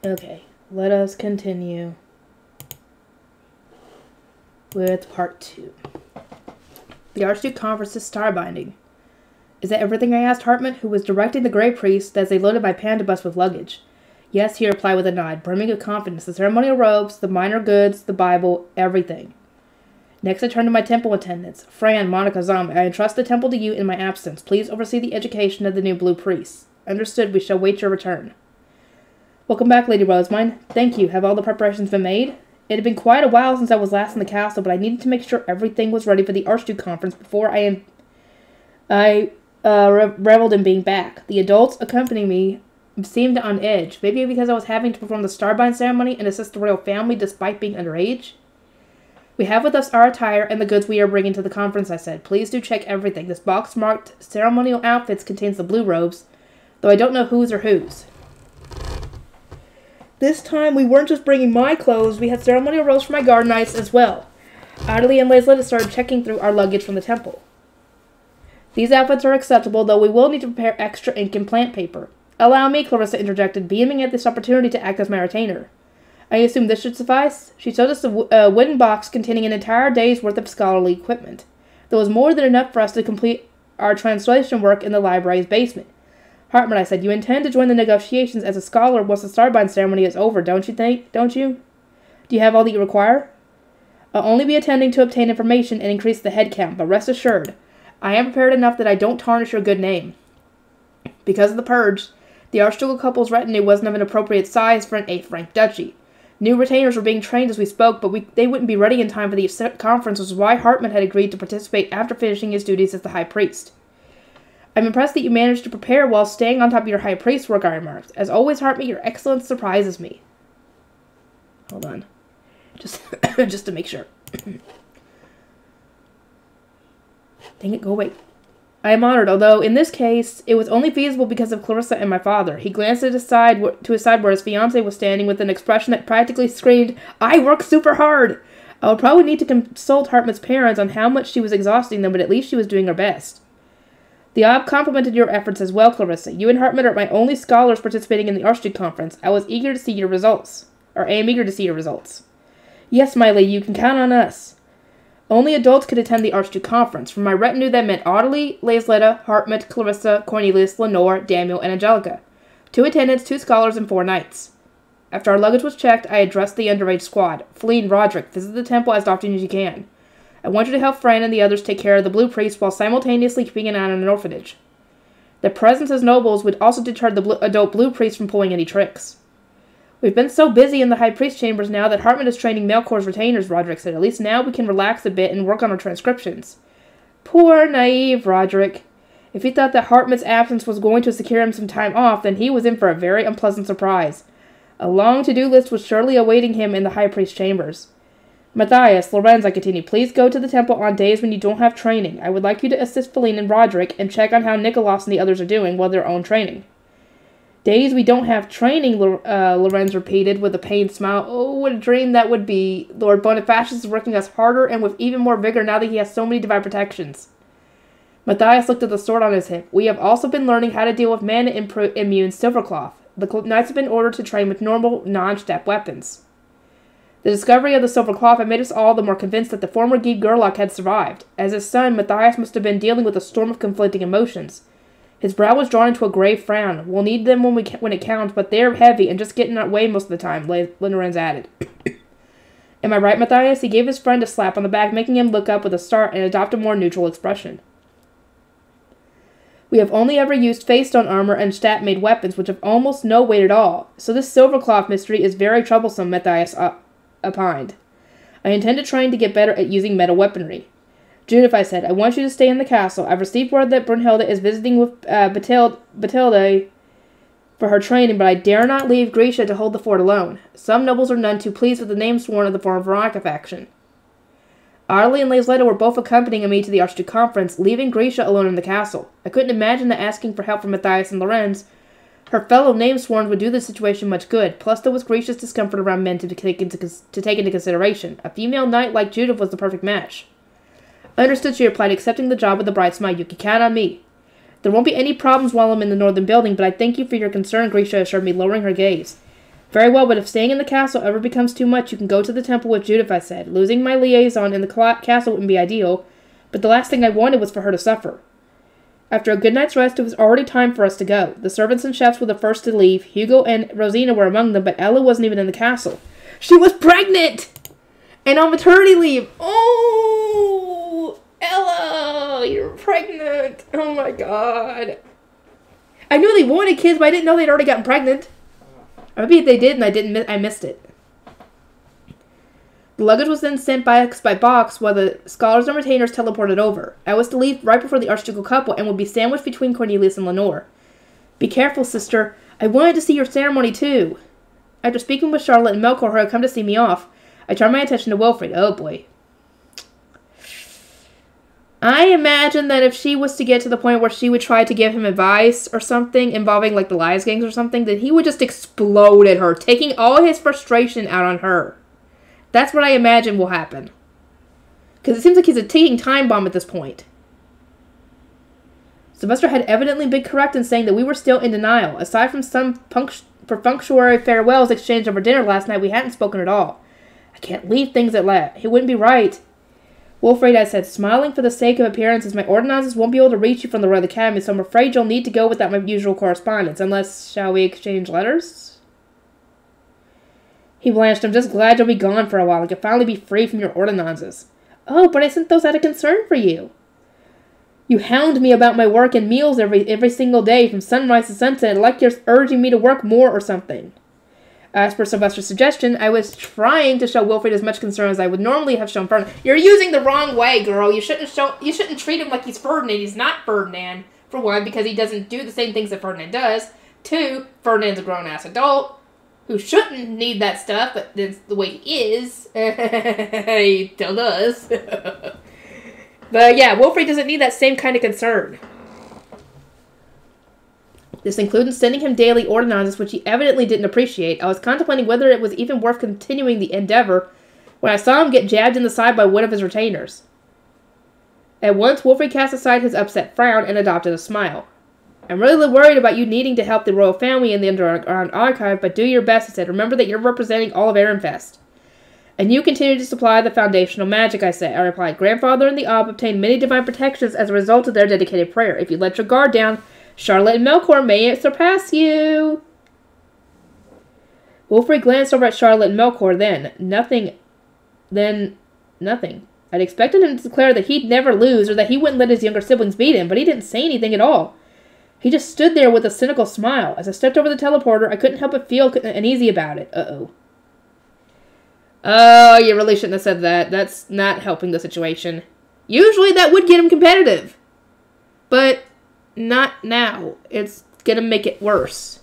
Okay, let us continue with part 2. The Archduke Conference's star binding. Is that everything? I asked Hartman, who was directing the Grey Priest as they loaded my panda bus with luggage. Yes, he replied with a nod, brimming with confidence. The ceremonial robes, the minor goods, the Bible, everything. Next I turned to my temple attendants. Fran, Monica, Zom, I entrust the temple to you in my absence. Please oversee the education of the new blue priests. Understood, we shall wait your return. Welcome back, Lady Rosemine. Thank you. Have all the preparations been made? It had been quite a while since I was last in the castle, but I needed to make sure everything was ready for the Archduke Conference before I reveled in being back. The adults accompanying me seemed on edge, maybe because I was having to perform the starbind ceremony and assist the royal family despite being underage. We have with us our attire and the goods we are bringing to the conference, I said. Please do check everything. This box marked ceremonial outfits contains the blue robes, though I don't know whose or whose. This time, we weren't just bringing my clothes, we had ceremonial robes for my guard knights as well. Adelie and Lesletta started checking through our luggage from the temple. These outfits are acceptable, though we will need to prepare extra ink and plant paper. Allow me, Clarissa interjected, beaming at this opportunity to act as my retainer. I assume this should suffice? She showed us a wooden box containing an entire day's worth of scholarly equipment. There was more than enough for us to complete our translation work in the library's basement. Hartman, I said, you intend to join the negotiations as a scholar once the starbind ceremony is over, don't you? Do you have all that you require? I'll only be attending to obtain information and increase the head count, but rest assured, I am prepared enough that I don't tarnish your good name. Because of the purge, the archducal couple's retinue wasn't of an appropriate size for an 8th-rank duchy. New retainers were being trained as we spoke, but they wouldn't be ready in time for the conference, which is why Hartman had agreed to participate after finishing his duties as the High Priest. I'm impressed that you managed to prepare while staying on top of your High Priest work, I remarked. As always, Hartman, your excellence surprises me. Hold on. Just to make sure. Dang it, go away. I am honored, although in this case, it was only feasible because of Clarissa and my father. He glanced to his side where his fiancée was standing with an expression that practically screamed, I work super hard! I would probably need to consult Hartman's parents on how much she was exhausting them, but at least she was doing her best. The Ob complimented your efforts as well, Clarissa. You and Hartman are my only scholars participating in the Archduke Conference. I am eager to see your results. Yes, my lady, you can count on us. Only adults could attend the Archduke Conference. For my retinue, that meant Adelie, Lesletta, Hartman, Clarissa, Cornelius, Lenore, Daniel, and Angelica. 2 attendants, 2 scholars, and 4 knights. After our luggage was checked, I addressed the underage squad. Feline, Roderick, visit the temple as often as you can. I want you to help Fran and the others take care of the blue priest while simultaneously keeping an eye on an orphanage. Their presence as nobles would also deter the adult blue priest from pulling any tricks. We've been so busy in the High Priest chambers now that Hartman is training Melkor's retainers, Roderick said. At least now we can relax a bit and work on our transcriptions. Poor, naive Roderick. If he thought that Hartman's absence was going to secure him some time off, then he was in for a very unpleasant surprise. A long to-do list was surely awaiting him in the High Priest chambers. Matthias, Lorenz, I continued, please go to the temple on days when you don't have training. I would like you to assist Feline and Roderick and check on how Nicholas and the others are doing while they're on training. Days we don't have training, Lorenz repeated with a pained smile. Oh, what a dream that would be. Lord Bonifacius is working us harder and with even more vigor now that he has so many divine protections. Matthias looked at the sword on his hip. We have also been learning how to deal with mana-immune Silvercloth. The knights have been ordered to train with normal, non-step weapons. The discovery of the silver cloth had made us all the more convinced that the former Guy Gerlach had survived. As his son, Matthias must have been dealing with a storm of conflicting emotions. His brow was drawn into a grave frown. We'll need them when it counts, but they're heavy and just get in our way most of the time, Lorenz added. Am I right, Matthias? He gave his friend a slap on the back, making him look up with a start and adopt a more neutral expression. We have only ever used face-stone armor and stat-made weapons, which have almost no weight at all. So this silver cloth mystery is very troublesome, Matthias opined. I intend to train to get better at using metal weaponry. Judith, I said, I want you to stay in the castle. I've received word that Brunhilde is visiting with Batilde for her training, but I dare not leave Grisha to hold the fort alone. Some nobles are none too pleased with the name sworn of the former Veronica faction. Adelie and Lesletta were both accompanying me to the Archduke Conference, leaving Grisha alone in the castle. I couldn't imagine that asking for help from Matthias and Lorenz, her fellow name-sworns, would do the situation much good. Plus, there was Grisha's discomfort around men to take into consideration. A female knight like Judith was the perfect match. Understood, she replied, accepting the job with a bright smile. You can count on me. There won't be any problems while I'm in the northern building, but I thank you for your concern, Grisha assured me, lowering her gaze. Very well, but if staying in the castle ever becomes too much, you can go to the temple with Judith, I said. Losing my liaison in the castle wouldn't be ideal, but the last thing I wanted was for her to suffer. After a good night's rest, it was already time for us to go. The servants and chefs were the first to leave. Hugo and Rosina were among them, but Ella wasn't even in the castle. She was pregnant! And on maternity leave! Oh! Ella! You're pregnant! Oh my god. I knew they wanted kids, but I didn't know they'd already gotten pregnant. Or maybe they did and I missed it. The luggage was then sent by box while the scholars and retainers teleported over. I was to leave right before the archducal couple and would be sandwiched between Cornelius and Lenore. Be careful, sister. I wanted to see your ceremony, too. After speaking with Charlotte and Melkor, who had come to see me off, I turned my attention to Wilfred. Oh, boy. I imagine that if she was to get to the point where she would try to give him advice or something involving, like, the Lies Gangs or something, that he would just explode at her, taking all his frustration out on her. That's what I imagine will happen. Because it seems like he's a ticking time bomb at this point. Sylvester had evidently been correct in saying that we were still in denial. Aside from some perfunctory farewells exchanged over dinner last night, we hadn't spoken at all. I can't leave things at that. He wouldn't be right. Wilfred, I said, smiling for the sake of appearances, my ordinances won't be able to reach you from the Royal Academy, so I'm afraid you'll need to go without my usual correspondence. Unless, shall we exchange letters? He blanched. I'm just glad you'll be gone for a while. I can finally be free from your ordinances. Oh, but I sent those out of concern for you. You hound me about my work and meals every single day, from sunrise to sunset, like you're urging me to work more or something. As per Sylvester's suggestion, I was trying to show Wilfred as much concern as I would normally have shown Ferdinand. You're using the wrong way, girl. You shouldn't treat him like he's Ferdinand. He's not Ferdinand, for one, because he doesn't do the same things that Ferdinand does. Two, Ferdinand's a grown-ass adult who shouldn't need that stuff, but that's the way he is. He still does. But yeah, Wilfred doesn't need that same kind of concern. This included sending him daily ordinances, which he evidently didn't appreciate. I was contemplating whether it was even worth continuing the endeavor when I saw him get jabbed in the side by one of his retainers. At once, Wilfred cast aside his upset frown and adopted a smile. I'm really worried about you needing to help the royal family in the Underground Archive, but do your best, he said. Remember that you're representing all of Ehrenfest. And you continue to supply the foundational magic, I replied. Grandfather and the Ob obtained many divine protections as a result of their dedicated prayer. If you let your guard down, Charlotte and Melkor may surpass you. Wilfred glanced over at Charlotte and Melkor, then nothing. I'd expected him to declare that he'd never lose or that he wouldn't let his younger siblings beat him, but he didn't say anything at all. He just stood there with a cynical smile. As I stepped over the teleporter, I couldn't help but feel uneasy about it. Uh-oh. Oh, you really shouldn't have said that. That's not helping the situation. Usually that would get him competitive. But not now. It's gonna make it worse.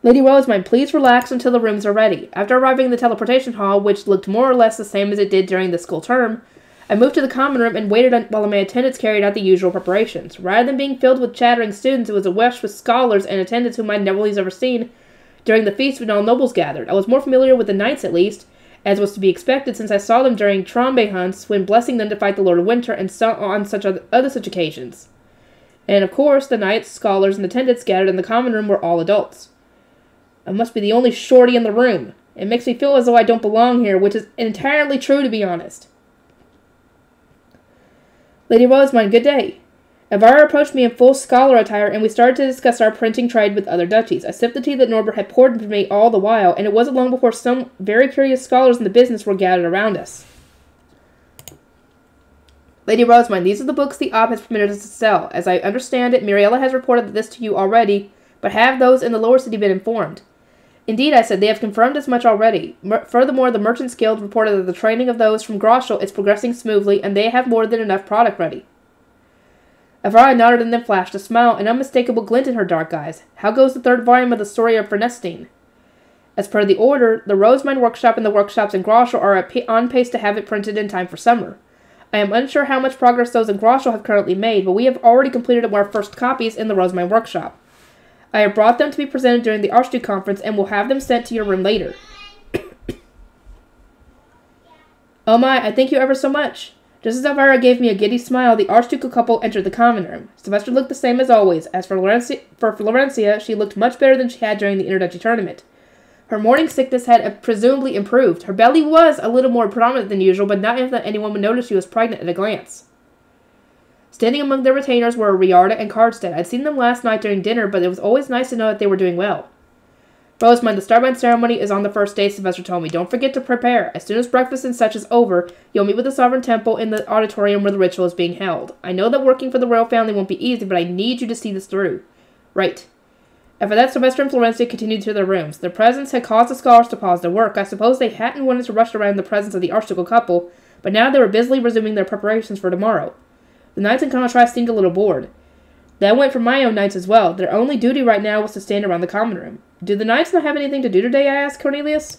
Lady Rosamund, please relax until the rooms are ready. After arriving in the teleportation hall, which looked more or less the same as it did during the school term, I moved to the common room and waited while my attendants carried out the usual preparations. Rather than being filled with chattering students, it was awash with scholars and attendants whom I'd never ever seen during the feast when all nobles gathered. I was more familiar with the knights, at least, as was to be expected, since I saw them during Trombe hunts when blessing them to fight the Lord of Winter and so on such occasions. And, of course, the knights, scholars, and attendants gathered in the common room were all adults. I must be the only shorty in the room. It makes me feel as though I don't belong here, which is entirely true, to be honest. Lady Rosamund, good day. Elvira approached me in full scholar attire, and we started to discuss our printing trade with other duchies. I sipped the tea that Norbert had poured for me all the while, and it wasn't long before some very curious scholars in the business were gathered around us. Lady Rosamund, these are the books the Ob has permitted us to sell. As I understand it, Muriela has reported this to you already, but have those in the lower city been informed? Indeed, I said, they have confirmed as much already. Furthermore, the Merchants Guild reported that the training of those from Groschel is progressing smoothly, and they have more than enough product ready. Elvira nodded and then flashed a smile, an unmistakable glint in her dark eyes. How goes the third volume of the story of Vernestine? As per the order, the Rosemine Workshop and the workshops in Groschel are on pace to have it printed in time for summer. I am unsure how much progress those in Groschel have currently made, but we have already completed our first copies in the Rosemine Workshop. I have brought them to be presented during the Archduke Conference and will have them sent to your room later. Oh my, I thank you ever so much. Just as Elvira gave me a giddy smile, the Archducal couple entered the common room. Sylvester looked the same as always. As for Florencia, she looked much better than she had during the Interduchy tournament. Her morning sickness had presumably improved. Her belly was a little more prominent than usual, but not enough that anyone would notice she was pregnant at a glance. Standing among their retainers were Riarda and Cardstead. I'd seen them last night during dinner, but it was always nice to know that they were doing well. Rosamund, the Starbind ceremony is on the first day, Sylvester told me. Don't forget to prepare. As soon as breakfast and such is over, you'll meet with the Sovereign Temple in the auditorium where the ritual is being held. I know that working for the royal family won't be easy, but I need you to see this through. Right. After that, Sylvester and Florencia continued to their rooms. Their presence had caused the scholars to pause their work. I suppose they hadn't wanted to rush around in the presence of the Archducal couple, but now they were busily resuming their preparations for tomorrow. The knights in contrast seemed a little bored. That went for my own knights as well. Their only duty right now was to stand around the common room. Do the knights not have anything to do today? I asked Cornelius.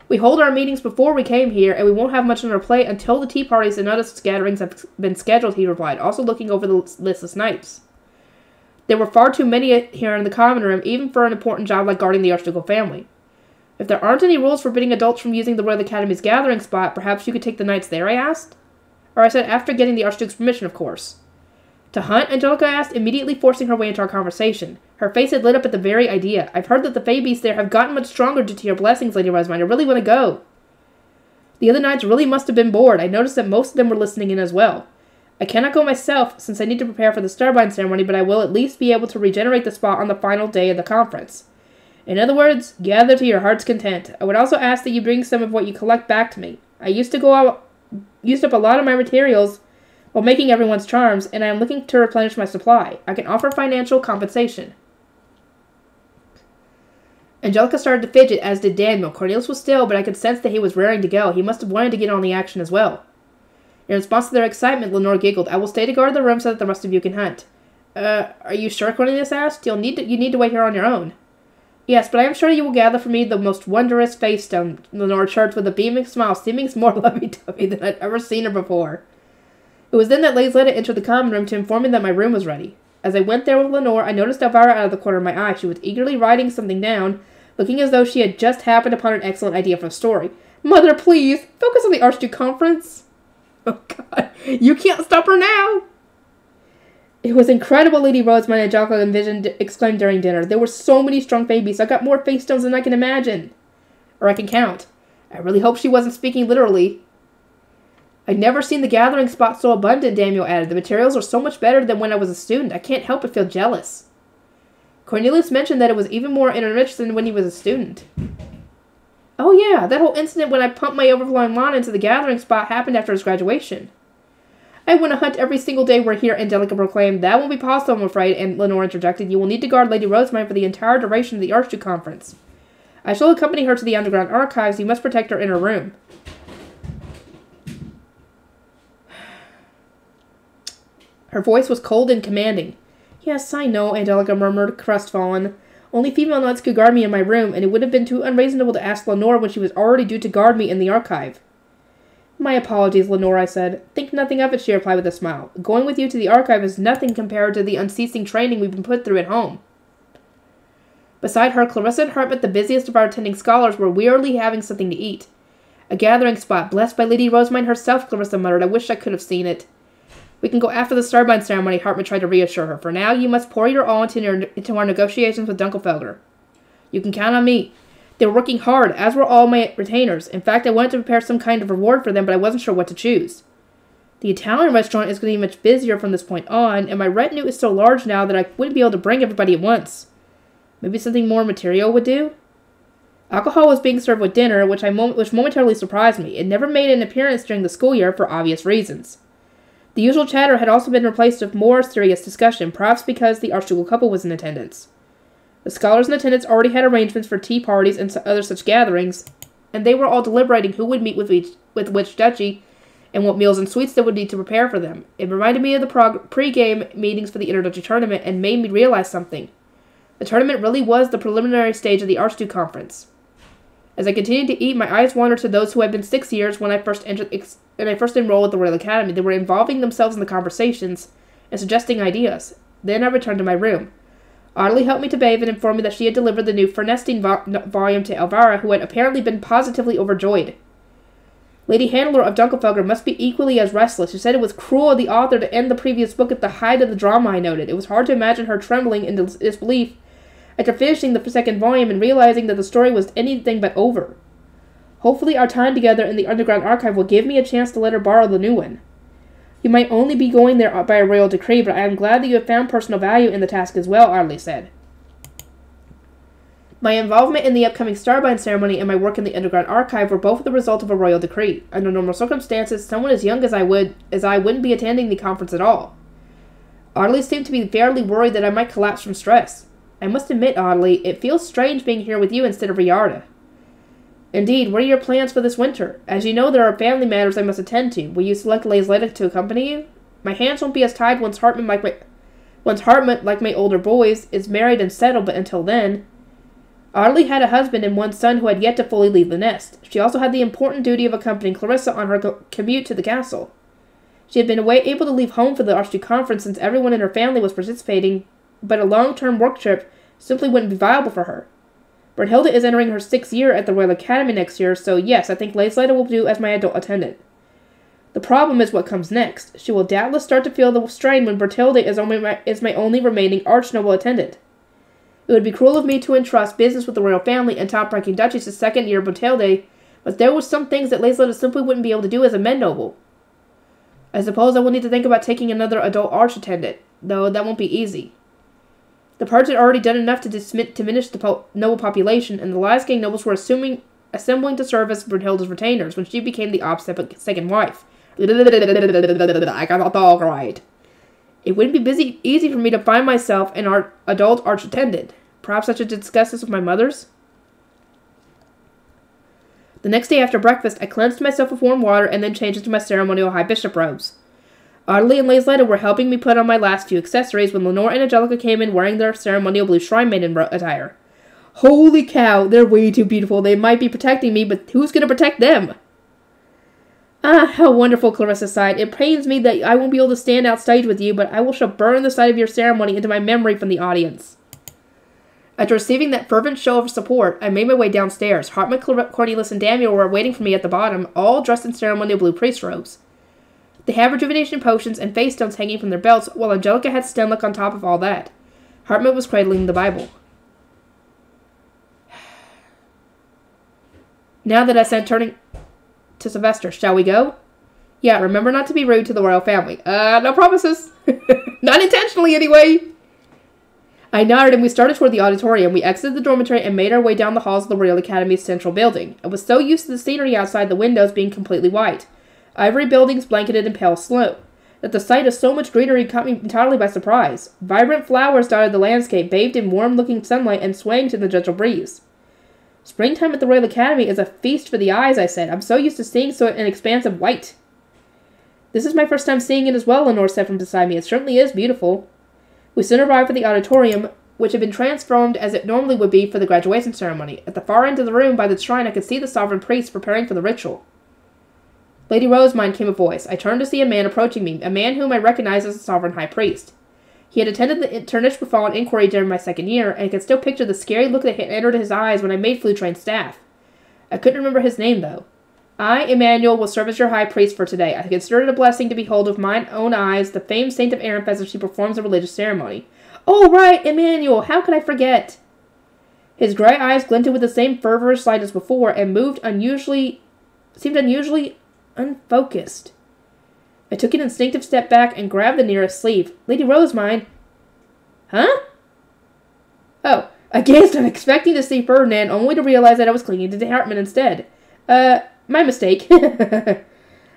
We hold our meetings before we came here, and we won't have much on our plate until the tea parties and other gatherings have been scheduled, he replied, also looking over the listless knights. There were far too many here in the common room, even for an important job like guarding the Archducal family. If there aren't any rules forbidding adults from using the Royal Academy's gathering spot, perhaps you could take the knights there, I asked. Or I said, after getting the Archduke's permission, of course. To hunt? Angelica asked, immediately forcing her way into our conversation. Her face had lit up at the very idea. I've heard that the Fae beasts there have gotten much stronger due to your blessings, Lady Rosamund. I really want to go. The other knights really must have been bored. I noticed that most of them were listening in as well. I cannot go myself, since I need to prepare for the Starbind ceremony, but I will at least be able to regenerate the spot on the final day of the conference. In other words, gather to your heart's content. I would also ask that you bring some of what you collect back to me. I used up a lot of my materials while making everyone's charms, and I am looking to replenish my supply. I can offer financial compensation. Angelica started to fidget, as did Daniel. Cornelius was still, but I could sense that he was raring to go. He must have wanted to get on the action as well. In response to their excitement, Lenore giggled. I will stay to guard the room so that the rest of you can hunt. Are you sure? Cornelius asked. You need to wait here on your own. Yes, but I am sure you will gather for me the most wondrous face stone, Lenore chirped with a beaming smile, seeming more lovey-dovey than I'd ever seen her before. It was then that Lady entered the common room to inform me that my room was ready. As I went there with Lenore, I noticed Elvira out of the corner of my eye. She was eagerly writing something down, looking as though she had just happened upon an excellent idea for a story. Mother, please, focus on the Archduke Conference. Oh, God, you can't stop her now. It was incredible, Lady Rosamund and Angelica exclaimed during dinner. There were so many strong babies. I got more face stones than I can imagine. Or I can count. I really hope she wasn't speaking literally. I'd never seen the gathering spot so abundant, Daniel added. The materials are so much better than when I was a student. I can't help but feel jealous. Cornelius mentioned that it was even more enriched than when he was a student. Oh yeah, that whole incident when I pumped my overflowing wand into the gathering spot happened after his graduation. I want to hunt every single day we're here, Angelica proclaimed. That won't be possible, I'm afraid, and Lenore interjected. You will need to guard Lady Rosamund for the entire duration of the Archduke Conference. I shall accompany her to the underground archives. You must protect her in her room. Her voice was cold and commanding. Yes, I know, Angelica murmured, crestfallen. Only female knights could guard me in my room, and it would have been too unreasonable to ask Lenore when she was already due to guard me in the archive. My apologies, Lenore, I said. Think nothing of it, she replied with a smile. Going with you to the archive is nothing compared to the unceasing training we've been put through at home. Beside her, Clarissa and Hartmut, the busiest of our attending scholars, were wearily having something to eat. A gathering spot, blessed by Lady Rosamund herself, Clarissa muttered. I wish I could have seen it. We can go after the Starbind ceremony, Hartmut tried to reassure her. For now, you must pour your all into our negotiations with Dunkelfelder. You can count on me. They were working hard, as were all my retainers. In fact, I wanted to prepare some kind of reward for them, but I wasn't sure what to choose. The Italian restaurant is going to be much busier from this point on, and my retinue is so large now that I wouldn't be able to bring everybody at once. Maybe something more material would do? Alcohol was being served with dinner, which momentarily surprised me. It never made an appearance during the school year for obvious reasons. The usual chatter had also been replaced with more serious discussion, perhaps because the Archducal couple was in attendance. The scholars in attendance already had arrangements for tea parties and other such gatherings, and they were all deliberating who would meet with which duchy and what meals and sweets they would need to prepare for them. It reminded me of the pre-game meetings for the Interduchy tournament and made me realize something. The tournament really was the preliminary stage of the Archduke Conference. As I continued to eat, my eyes wandered to those who had been 6 years when I first enrolled at the Royal Academy. They were involving themselves in the conversations and suggesting ideas. Then I returned to my room. Audley helped me to bathe and informed me that she had delivered the new Fernestine volume to Elvira, who had apparently been positively overjoyed. Lady Handler of Dunkelfelder must be equally as restless. She said it was cruel of the author to end the previous book at the height of the drama, I noted. It was hard to imagine her trembling in disbelief after finishing the second volume and realizing that the story was anything but over. Hopefully our time together in the underground archive will give me a chance to let her borrow the new one. You might only be going there by a royal decree, but I am glad that you have found personal value in the task as well, Audley said. My involvement in the upcoming Starbind ceremony and my work in the underground archive were both the result of a royal decree. Under normal circumstances, someone as young as I wouldn't be attending the conference at all. Audley seemed to be fairly worried that I might collapse from stress. I must admit, Audley, it feels strange being here with you instead of Riarda. Indeed, what are your plans for this winter? As you know, there are family matters I must attend to. Will you select Laysletta to accompany you? My hands won't be as tied once Hartman, like my older boys, is married and settled, but until then... Audley had a husband and one son who had yet to fully leave the nest. She also had the important duty of accompanying Clarissa on her commute to the castle. She had been able to leave home for the Archduke Conference since everyone in her family was participating, but a long-term work trip simply wouldn't be viable for her. Brunhilde is entering her 6th year at the Royal Academy next year, so yes, I think Laysletta will do as my adult attendant. The problem is what comes next. She will doubtless start to feel the strain when Brunhilde is my only remaining archnoble attendant. It would be cruel of me to entrust business with the royal family and top-ranking duchies to second-year Brunhilde, but there were some things that Laysletta simply wouldn't be able to do as a men noble. I suppose I will need to think about taking another adult arch attendant, though that won't be easy. The Purge had already done enough to diminish the noble population, and the Lasgang nobles were assembling to serve as Brunhilde's retainers when she became the obstinate second wife. I got the dog right. It wouldn't be easy for me to find myself an adult arch attendant. Perhaps I should discuss this with my mothers? The next day after breakfast, I cleansed myself with warm water and then changed into my ceremonial high bishop robes. Audley and Laysletta were helping me put on my last few accessories when Lenore and Angelica came in wearing their ceremonial blue shrine maiden attire. Holy cow, they're way too beautiful. They might be protecting me, but who's going to protect them? Ah, how wonderful, Clarissa sighed. It pains me that I won't be able to stand outstage with you, but I shall burn the sight of your ceremony into my memory from the audience. After receiving that fervent show of support, I made my way downstairs. Hartman, Cornelius, and Daniel were waiting for me at the bottom, all dressed in ceremonial blue priest robes. They had rejuvenation potions and face stones hanging from their belts, while Angelica had Stenlick on top of all that. Hartman was cradling the Bible. Now that I said turning to Sylvester, shall we go? Yeah, remember not to be rude to the royal family. No promises. Not intentionally, anyway. I nodded and we started toward the auditorium. We exited the dormitory and made our way down the halls of the Royal Academy's central building. I was so used to the scenery outside the windows being completely white, ivory buildings blanketed in pale snow, that the sight of so much greenery caught me entirely by surprise. Vibrant flowers dotted the landscape, bathed in warm-looking sunlight and swaying in the gentle breeze. Springtime at the Royal Academy is a feast for the eyes, I said. I'm so used to seeing an expanse of white. This is my first time seeing it as well, Lenore said from beside me. It certainly is beautiful. We soon arrived at the auditorium, which had been transformed as it normally would be for the graduation ceremony. At the far end of the room by the shrine, I could see the sovereign priests preparing for the ritual. Lady Rosemine, came a voice. I turned to see a man approaching me, a man whom I recognized as the sovereign high priest. He had attended the Turnish Befallen inquiry during my second year, and I could still picture the scary look that had entered his eyes when I made Flutran's staff. I couldn't remember his name, though. I, Emmanuel, will serve as your high priest for today. I consider it a blessing to behold with mine own eyes the famed saint of Ehrenfest as she performs a religious ceremony. Oh, right, Emmanuel! How could I forget? His gray eyes glinted with the same fervorish light as before, and seemed unusually unfocused. I took an instinctive step back and grabbed the nearest sleeve. Lady Rosemine. Huh? Oh, I gazed on expecting to see Ferdinand, only to realize that I was clinging to Hartman instead. My mistake. I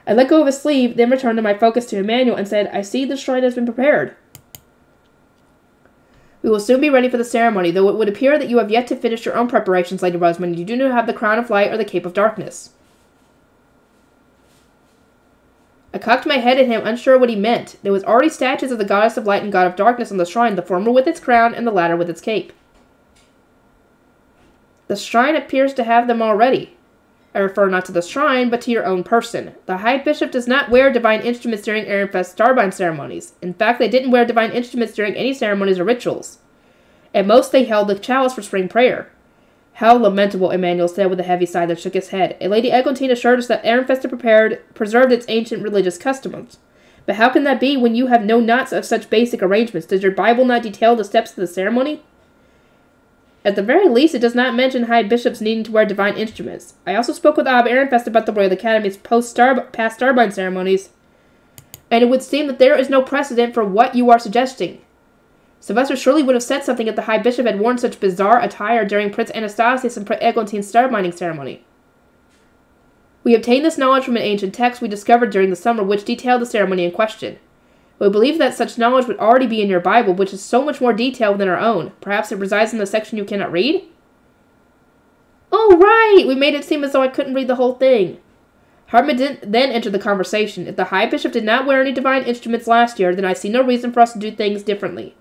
let go of his sleeve, then returned to my focus to Emmanuel and said, I see the shrine has been prepared. We will soon be ready for the ceremony, though it would appear that you have yet to finish your own preparations, Lady Rosemine. You do not have the crown of light or the cape of darkness. I cocked my head at him, unsure what he meant. There was already statues of the goddess of light and god of darkness on the shrine, the former with its crown and the latter with its cape. The shrine appears to have them already. I refer not to the shrine, but to your own person. The High Bishop does not wear divine instruments during Ehrenfest Starbind ceremonies. In fact, they didn't wear divine instruments during any ceremonies or rituals. At most, they held the chalice for spring prayer. How lamentable, Emmanuel said with a heavy sigh that shook his head. A Lady Eglantine assured us that Ehrenfest had preserved its ancient religious customs. But how can that be when you have no knots of such basic arrangements? Does your Bible not detail the steps of the ceremony? At the very least, it does not mention high bishops needing to wear divine instruments. I also spoke with Ab Ehrenfest about the Royal Academy's past Starbind ceremonies, and it would seem that there is no precedent for what you are suggesting. Sylvester surely would have said something if the High Bishop had worn such bizarre attire during Prince Anastasius and Prince Eglantine's starbinding ceremony. We obtained this knowledge from an ancient text we discovered during the summer which detailed the ceremony in question. We believe that such knowledge would already be in your Bible, which is so much more detailed than our own. Perhaps it resides in the section you cannot read? Oh, right! We made it seem as though I couldn't read the whole thing. Hartman then entered the conversation. If the High Bishop did not wear any divine instruments last year, then I see no reason for us to do things differently.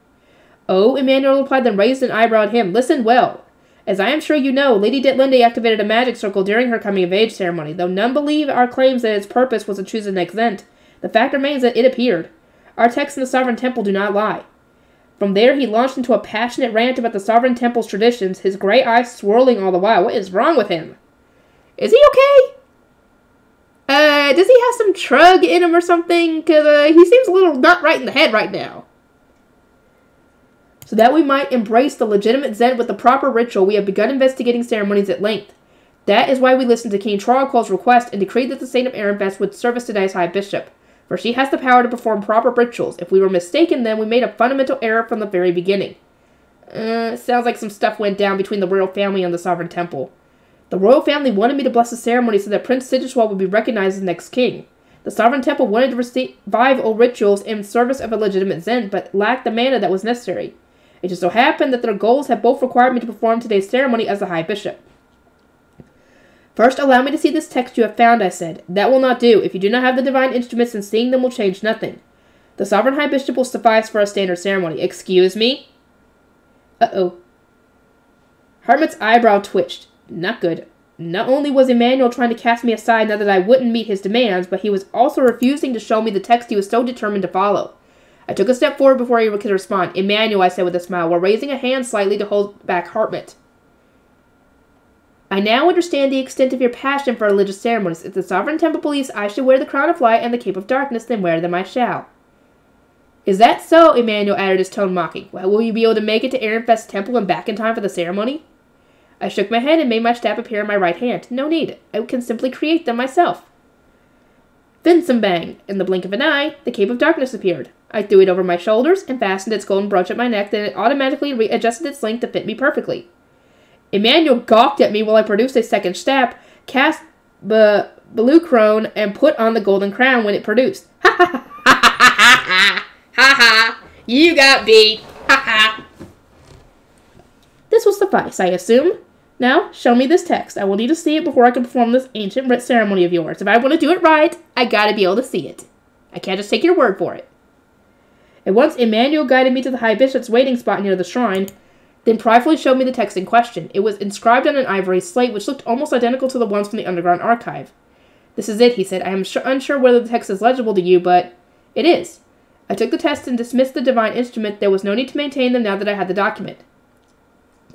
Oh, Emmanuel replied, then raised an eyebrow at him. Listen well. As I am sure you know, Lady Detlinde activated a magic circle during her coming-of-age ceremony. Though none believe our claims that its purpose was to choose an exempt, the fact remains that it appeared. Our texts in the Sovereign Temple do not lie. From there, he launched into a passionate rant about the Sovereign Temple's traditions, his gray eyes swirling all the while. What is wrong with him? Is he okay? Does he have some trug in him or something? Because he seems a little not right in the head right now. So that we might embrace the legitimate Zen with the proper ritual, we have begun investigating ceremonies at length. That is why we listened to King Trogkol's request and decreed that the Saint of Ehrenfest would serve us today as High Bishop. For she has the power to perform proper rituals. If we were mistaken, then we made a fundamental error from the very beginning. Sounds like some stuff went down between the royal family and the Sovereign Temple. The royal family wanted me to bless the ceremony so that Prince Siggiswald would be recognized as the next king. The Sovereign Temple wanted to revive old rituals in service of a legitimate Zen, but lacked the mana that was necessary. It just so happened that their goals have both required me to perform today's ceremony as the High Bishop. First, allow me to see this text you have found, I said. That will not do. If you do not have the divine instruments, then seeing them will change nothing. The Sovereign High Bishop will suffice for a standard ceremony. Excuse me? Uh-oh. Hartmut's eyebrow twitched. Not good. Not only was Emmanuel trying to cast me aside now that I wouldn't meet his demands, but he was also refusing to show me the text he was so determined to follow. I took a step forward before he could respond. Emmanuel, I said with a smile, while raising a hand slightly to hold back Hartmut. I now understand the extent of your passion for religious ceremonies. If the Sovereign Temple believes I should wear the Crown of Light and the Cape of Darkness, then wear them I shall. Is that so? Emmanuel added, his tone mocking. Well, will you be able to make it to Ehrenfest's temple and back in time for the ceremony? I shook my head and made my staff appear in my right hand. No need. I can simply create them myself. Bang! In the blink of an eye, the Cape of Darkness appeared. I threw it over my shoulders and fastened its golden brooch at my neck, then it automatically readjusted its length to fit me perfectly. Emmanuel gawked at me while I produced a second staff, cast Belucrone, and put on the golden crown when it produced. Ha ha ha ha ha ha ha ha! You got beat! Ha ha! This will suffice, I assume. Now, show me this text. I will need to see it before I can perform this ancient rite ceremony of yours. If I want to do it right, I gotta be able to see it. I can't just take your word for it. At once, Emmanuel guided me to the High Bishop's waiting spot near the shrine, then pridefully showed me the text in question. It was inscribed on an ivory slate, which looked almost identical to the ones from the underground archive. This is it, he said. I am unsure whether the text is legible to you, but it is. I took the test and dismissed the divine instrument. There was no need to maintain them now that I had the document.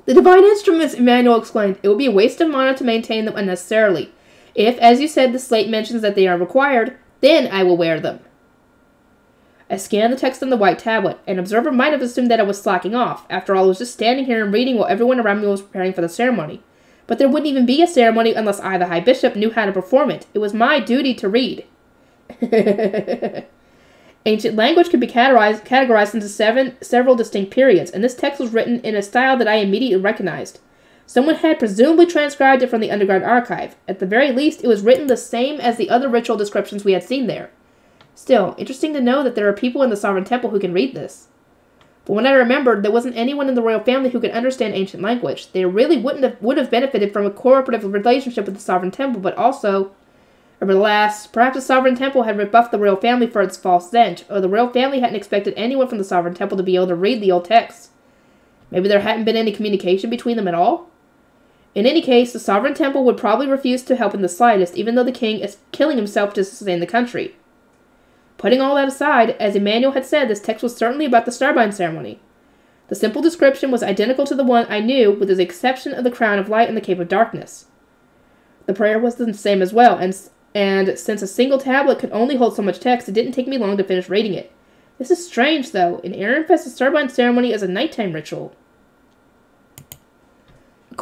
The divine instruments, Emmanuel exclaimed. It would be a waste of mana to maintain them unnecessarily. If, as you said, the slate mentions that they are required, then I will wear them. I scanned the text on the white tablet. An observer might have assumed that I was slacking off. After all, I was just standing here and reading while everyone around me was preparing for the ceremony. But there wouldn't even be a ceremony unless I, the High Bishop, knew how to perform it. It was my duty to read. Ancient language could be categorized into several distinct periods, and this text was written in a style that I immediately recognized. Someone had presumably transcribed it from the underground archive. At the very least, it was written the same as the other ritual descriptions we had seen there. Still, interesting to know that there are people in the Sovereign Temple who can read this. But when I remembered, there wasn't anyone in the royal family who could understand ancient language. They really would have benefited from a cooperative relationship with the Sovereign Temple, but also, alas, perhaps the Sovereign Temple had rebuffed the royal family for its false scent, or the royal family hadn't expected anyone from the Sovereign Temple to be able to read the old texts. Maybe there hadn't been any communication between them at all? In any case, the Sovereign Temple would probably refuse to help in the slightest, even though the king is killing himself to sustain the country. Putting all that aside, as Emmanuel had said, this text was certainly about the Starbind ceremony. The simple description was identical to the one I knew, with the exception of the Crown of Light and the Cape of Darkness. The prayer was the same as well, and since a single tablet could only hold so much text, it didn't take me long to finish reading it. This is strange, though. In Ehrenfest, the Starbind ceremony is a nighttime ritual.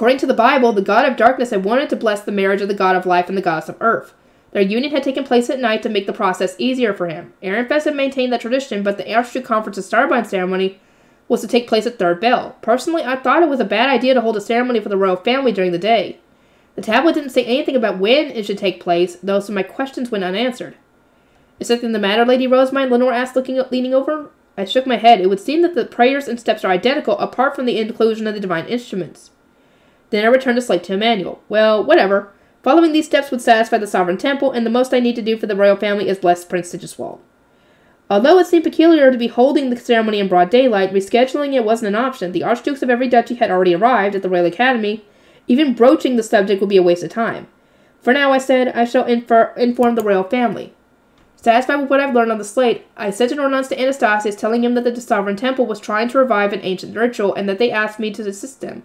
According to the Bible, the god of darkness had wanted to bless the marriage of the god of life and the goddess of earth. Their union had taken place at night to make the process easier for him. Ehrenfest had maintained that tradition, but the Archduke Conference's Starbind ceremony was to take place at Third Bell. Personally, I thought it was a bad idea to hold a ceremony for the royal family during the day. The tablet didn't say anything about when it should take place, though some of my questions went unanswered. Is something the matter, Lady Rosemine? Lenore asked, leaning over. I shook my head. It would seem that the prayers and steps are identical, apart from the inclusion of the divine instruments. Then I returned the slate to Emmanuel. Well, whatever. Following these steps would satisfy the Sovereign Temple, and the most I need to do for the royal family is bless Prince Sigiswald. Although it seemed peculiar to be holding the ceremony in broad daylight, rescheduling it wasn't an option. The archdukes of every duchy had already arrived at the Royal Academy. Even broaching the subject would be a waste of time. For now, I said, I shall inform the royal family. Satisfied with what I've learned on the slate, I sent an ordinance to Anastasius telling him that the Sovereign Temple was trying to revive an ancient ritual and that they asked me to assist them.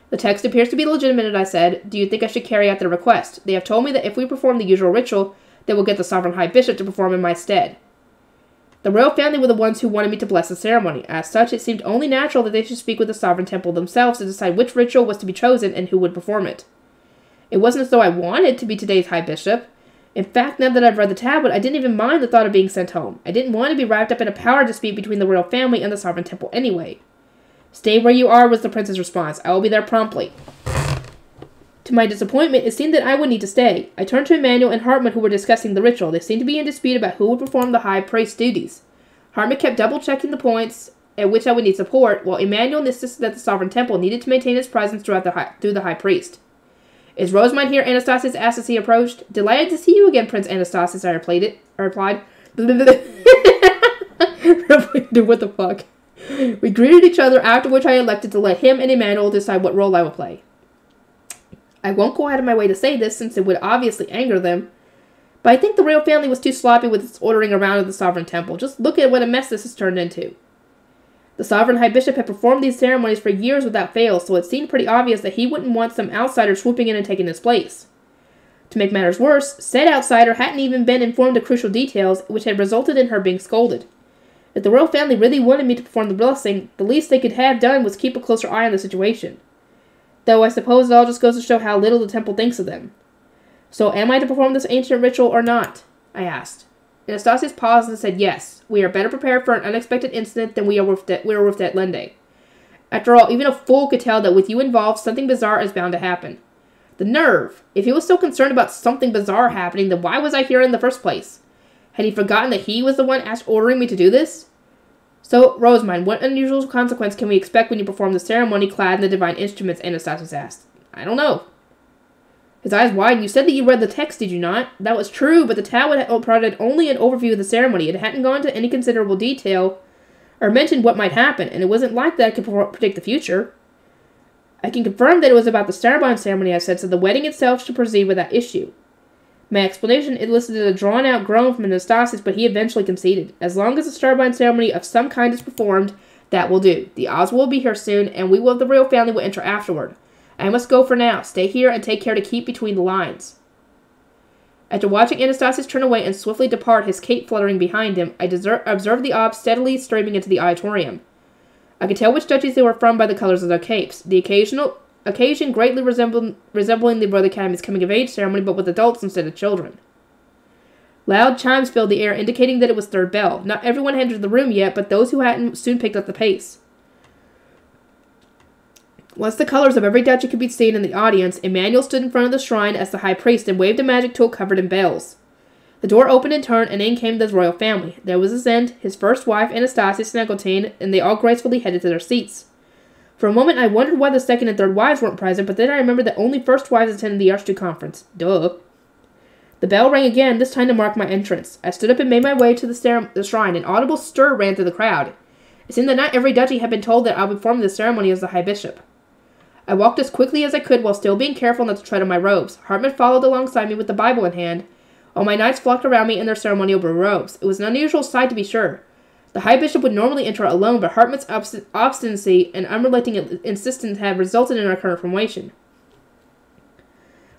The text appears to be legitimate, I said. Do you think I should carry out their request? They have told me that if we perform the usual ritual, they will get the Sovereign High Bishop to perform in my stead. The royal family were the ones who wanted me to bless the ceremony. As such, it seemed only natural that they should speak with the Sovereign Temple themselves to decide which ritual was to be chosen and who would perform it. It wasn't as though I wanted to be today's High Bishop. In fact, now that I've read the tablet, I didn't even mind the thought of being sent home. I didn't want to be wrapped up in a power dispute between the royal family and the Sovereign Temple anyway. Stay where you are, was the prince's response. I will be there promptly. To my disappointment, it seemed that I would need to stay. I turned to Emmanuel and Hartmut, who were discussing the ritual. They seemed to be in dispute about who would perform the high priest duties. Hartmut kept double-checking the points at which I would need support, while Emmanuel insisted that the Sovereign Temple needed to maintain its presence through the high priest. Is Rosemine here? Anastasius asked as he approached. Delighted to see you again, Prince Anastasius, I replied. What the fuck? We greeted each other, after which I elected to let him and Emmanuel decide what role I would play. I won't go out of my way to say this, since it would obviously anger them, but I think the royal family was too sloppy with its ordering around of the Sovereign Temple. Just look at what a mess this has turned into. The Sovereign High Bishop had performed these ceremonies for years without fail, so it seemed pretty obvious that he wouldn't want some outsider swooping in and taking his place. To make matters worse, said outsider hadn't even been informed of crucial details, which had resulted in her being scolded. If the royal family really wanted me to perform the blessing, the least they could have done was keep a closer eye on the situation. Though I suppose it all just goes to show how little the temple thinks of them. So am I to perform this ancient ritual or not? I asked. Anastasius paused and said yes. We are better prepared for an unexpected incident than we were with at Lende. After all, even a fool could tell that with you involved, something bizarre is bound to happen. The nerve! If he was so concerned about something bizarre happening, then why was I here in the first place? Had he forgotten that he was the one ordering me to do this? So, Rosemine, what unusual consequence can we expect when you perform the ceremony clad in the divine instruments? Anastasius asked. I don't know. His eyes widened. You said that you read the text, did you not? That was true, but the tablet had provided only an overview of the ceremony. It hadn't gone into any considerable detail or mentioned what might happen, and it wasn't like that I could predict the future. I can confirm that it was about the Starbind ceremony, I said, so the wedding itself should proceed without issue. My explanation elicited a drawn-out groan from Anastasius, but he eventually conceded. As long as a Starbind ceremony of some kind is performed, that will do. The Oswald will be here soon, and we will, the royal family, will enter afterward. I must go for now. Stay here and take care to keep between the lines. After watching Anastasius turn away and swiftly depart, his cape fluttering behind him, I observed the obs steadily streaming into the auditorium. I could tell which duchies they were from by the colors of their capes. The occasion greatly resembling the Royal Academy's coming-of-age ceremony, but with adults instead of children. Loud chimes filled the air, indicating that it was third bell. Not everyone had entered the room yet, but those who hadn't soon picked up the pace. Once the colors of every duchy could be seen in the audience, Emmanuel stood in front of the shrine as the high priest and waved a magic tool covered in bells. The door opened in turn, and in came the royal family. There was Zend, his first wife, Anastasius, and Eglantine, and they all gracefully headed to their seats. For a moment, I wondered why the second and third wives weren't present, but then I remembered that only first wives attended the Archduke conference. Duh. The bell rang again, this time to mark my entrance. I stood up and made my way to the shrine. An audible stir ran through the crowd. It seemed that not every duchy had been told that I would perform the ceremony as the high bishop. I walked as quickly as I could while still being careful not to tread on my robes. Hartmut followed alongside me with the Bible in hand. All my knights flocked around me in their ceremonial blue robes. It was an unusual sight, to be sure. The high bishop would normally enter alone, but Hartmut's obstinacy and unrelenting insistence had resulted in our current formation.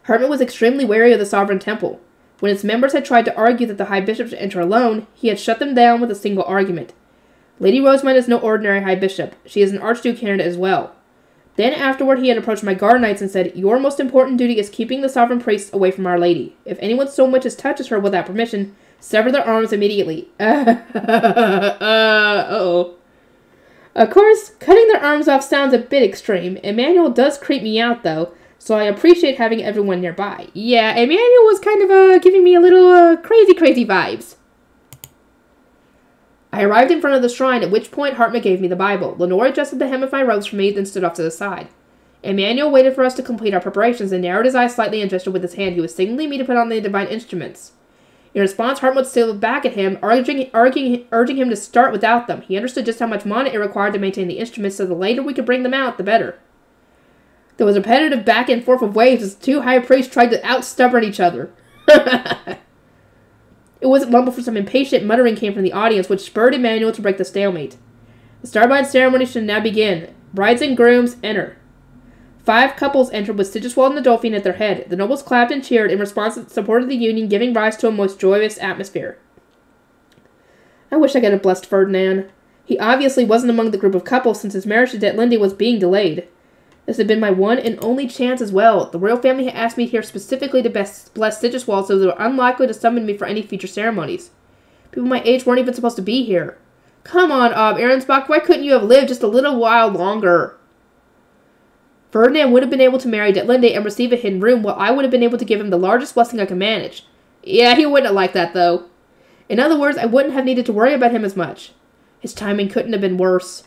Hartmut was extremely wary of the Sovereign Temple. When its members had tried to argue that the high bishop should enter alone, he had shut them down with a single argument. Lady Rosemine is no ordinary high bishop. She is an archduke candidate as well. Then afterward he had approached my guard knights and said, "Your most important duty is keeping the sovereign priests away from Our Lady. If anyone so much as touches her without permission, sever their arms immediately." Uh-oh. Of course, cutting their arms off sounds a bit extreme. Emmanuel does creep me out, though, so I appreciate having everyone nearby. Yeah, Emmanuel was kind of giving me a little crazy vibes. I arrived in front of the shrine, at which point Hartmut gave me the Bible. Lenore adjusted the hem of my robes for me, then stood off to the side. Emmanuel waited for us to complete our preparations and narrowed his eyes slightly and gestured with his hand. He was signaling me to put on the divine instruments. In response, Hartmut stood back at him, urging him to start without them. He understood just how much mana it required to maintain the instruments, so the later we could bring them out, the better. There was a repetitive back and forth of waves as the two high priests tried to out-stubborn each other. It wasn't long before some impatient muttering came from the audience, which spurred Emmanuel to break the stalemate. The Starbind ceremony should now begin. Brides and grooms, enter. 5 couples entered with Sigiswald and the Dolphin at their head. The nobles clapped and cheered in response to the support of the union, giving rise to a most joyous atmosphere. I wish I could have blessed Ferdinand. He obviously wasn't among the group of couples since his marriage to Detlinde was being delayed. This had been my one and only chance as well. The royal family had asked me here specifically to bless Sigiswald, so they were unlikely to summon me for any future ceremonies. People my age weren't even supposed to be here. Come on, Ahrensbach, why couldn't you have lived just a little while longer? Ferdinand would have been able to marry Detlinde and receive a hidden room, while I would have been able to give him the largest blessing I could manage. Yeah, he wouldn't have liked that, though. In other words, I wouldn't have needed to worry about him as much. His timing couldn't have been worse.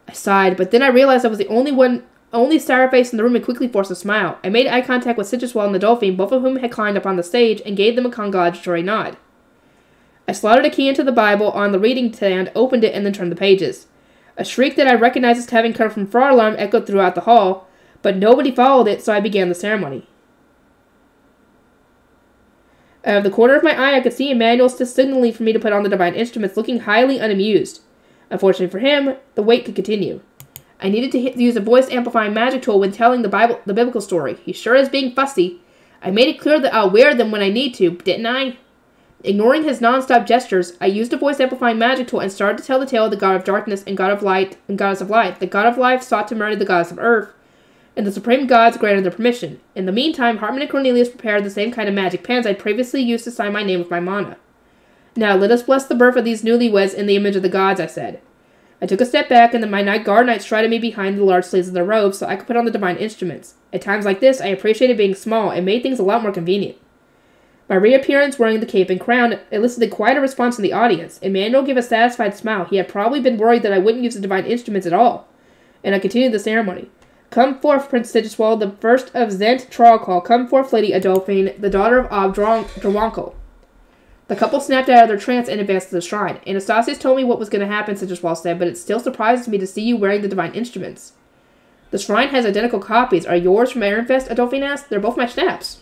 I sighed, but then I realized I was the only sour face in the room and quickly forced a smile. I made eye contact with Sigiswald and the Dolphin, both of whom had climbed up on the stage, and gave them a congratulatory nod. I slotted a key into the Bible on the reading stand, opened it, and then turned the pages. A shriek that I recognized as having come from Frau Alarm echoed throughout the hall, but nobody followed it, so I began the ceremony. Out of the corner of my eye, I could see Emmanuel still signaling for me to put on the divine instruments, looking highly unamused. Unfortunately for him, the wait could continue. I needed to use a voice-amplifying magic tool when telling the biblical story. He sure is being fussy. I made it clear that I'll wear them when I need to, didn't I? Ignoring his non-stop gestures, I used a voice-amplifying magic tool and started to tell the tale of the god of darkness and god of light and goddess of light. The god of life sought to murder the goddess of earth, and the supreme gods granted their permission. In the meantime, Hartmut and Cornelius prepared the same kind of magic pens I'd previously used to sign my name with my mana. Now, let us bless the birth of these newlyweds in the image of the gods, I said. I took a step back, and then my guard knights strided me behind the large sleeves of their robes so I could put on the divine instruments. At times like this, I appreciated being small and made things a lot more convenient. My reappearance wearing the cape and crown elicited quite a response from the audience. Emmanuel gave a satisfied smile. He had probably been worried that I wouldn't use the divine instruments at all. And I continued the ceremony. Come forth, Prince Sigiswald, the first of Zent Trollcall. Come forth, Lady Adolphine, the daughter of Ob Drawankel. The couple snapped out of their trance and advanced to the shrine. Anastasius told me what was going to happen, Sigiswald said, but it still surprises me to see you wearing the divine instruments. The shrine has identical copies. Are yours from Ehrenfest? Adolphine asked. They're both my snaps.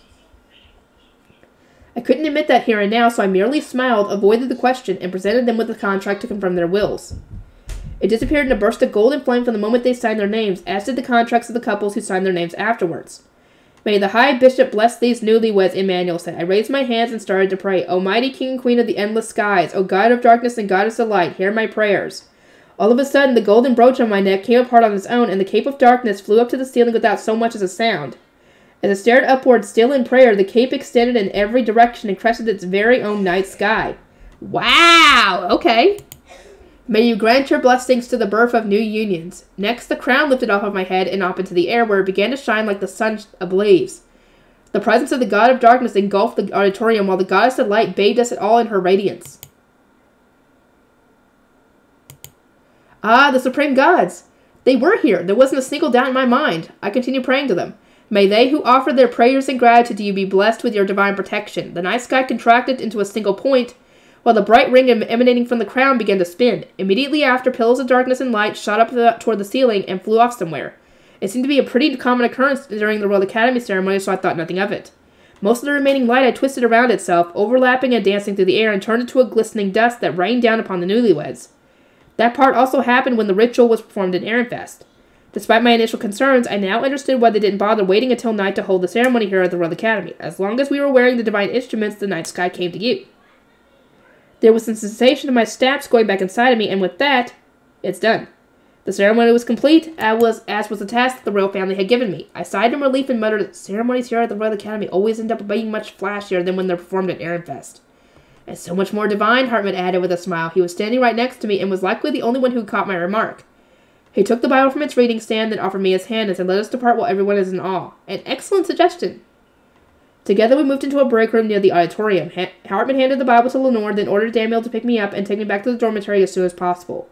I couldn't admit that here and now, so I merely smiled, avoided the question, and presented them with the contract to confirm their wills. It disappeared in a burst of golden flame from the moment they signed their names, as did the contracts of the couples who signed their names afterwards. May the High Bishop bless these newlyweds, Emmanuel said. I raised my hands and started to pray. O mighty King and Queen of the endless skies, O God of darkness and Goddess of light, hear my prayers. All of a sudden, the golden brooch on my neck came apart on its own, and the cape of darkness flew up to the ceiling without so much as a sound. As I stared upward, still in prayer, the cape extended in every direction and crested its very own night sky. Wow! Okay. May you grant your blessings to the birth of new unions. Next, the crown lifted off of my head and up into the air, where it began to shine like the sun ablaze. The presence of the god of darkness engulfed the auditorium, while the goddess of light bathed us all in her radiance. Ah, the supreme gods! They were here. There wasn't a single doubt in my mind. I continued praying to them. May they who offer their prayers and gratitude to you be blessed with your divine protection. The night sky contracted into a single point, while the bright ring emanating from the crown began to spin. Immediately after, pillars of darkness and light shot up toward the ceiling and flew off somewhere. It seemed to be a pretty common occurrence during the Royal Academy ceremony, so I thought nothing of it. Most of the remaining light had twisted around itself, overlapping and dancing through the air, and turned into a glistening dust that rained down upon the newlyweds. That part also happened when the ritual was performed in Ehrenfest. Despite my initial concerns, I now understood why they didn't bother waiting until night to hold the ceremony here at the Royal Academy. As long as we were wearing the divine instruments, the night sky came to you. There was some sensation of my snaps going back inside of me, and with that, it's done. The ceremony was complete, as was the task the royal family had given me. I sighed in relief and muttered that ceremonies here at the Royal Academy always end up being much flashier than when they're performed at Ehrenfest. And so much more divine, Hartman added with a smile. He was standing right next to me and was likely the only one who caught my remark. He took the Bible from its reading stand and offered me his hand and said, "Let us depart while everyone is in awe." An excellent suggestion. Together we moved into a break room near the auditorium. Hartman handed the Bible to Lenore, then ordered Daniel to pick me up and take me back to the dormitory as soon as possible.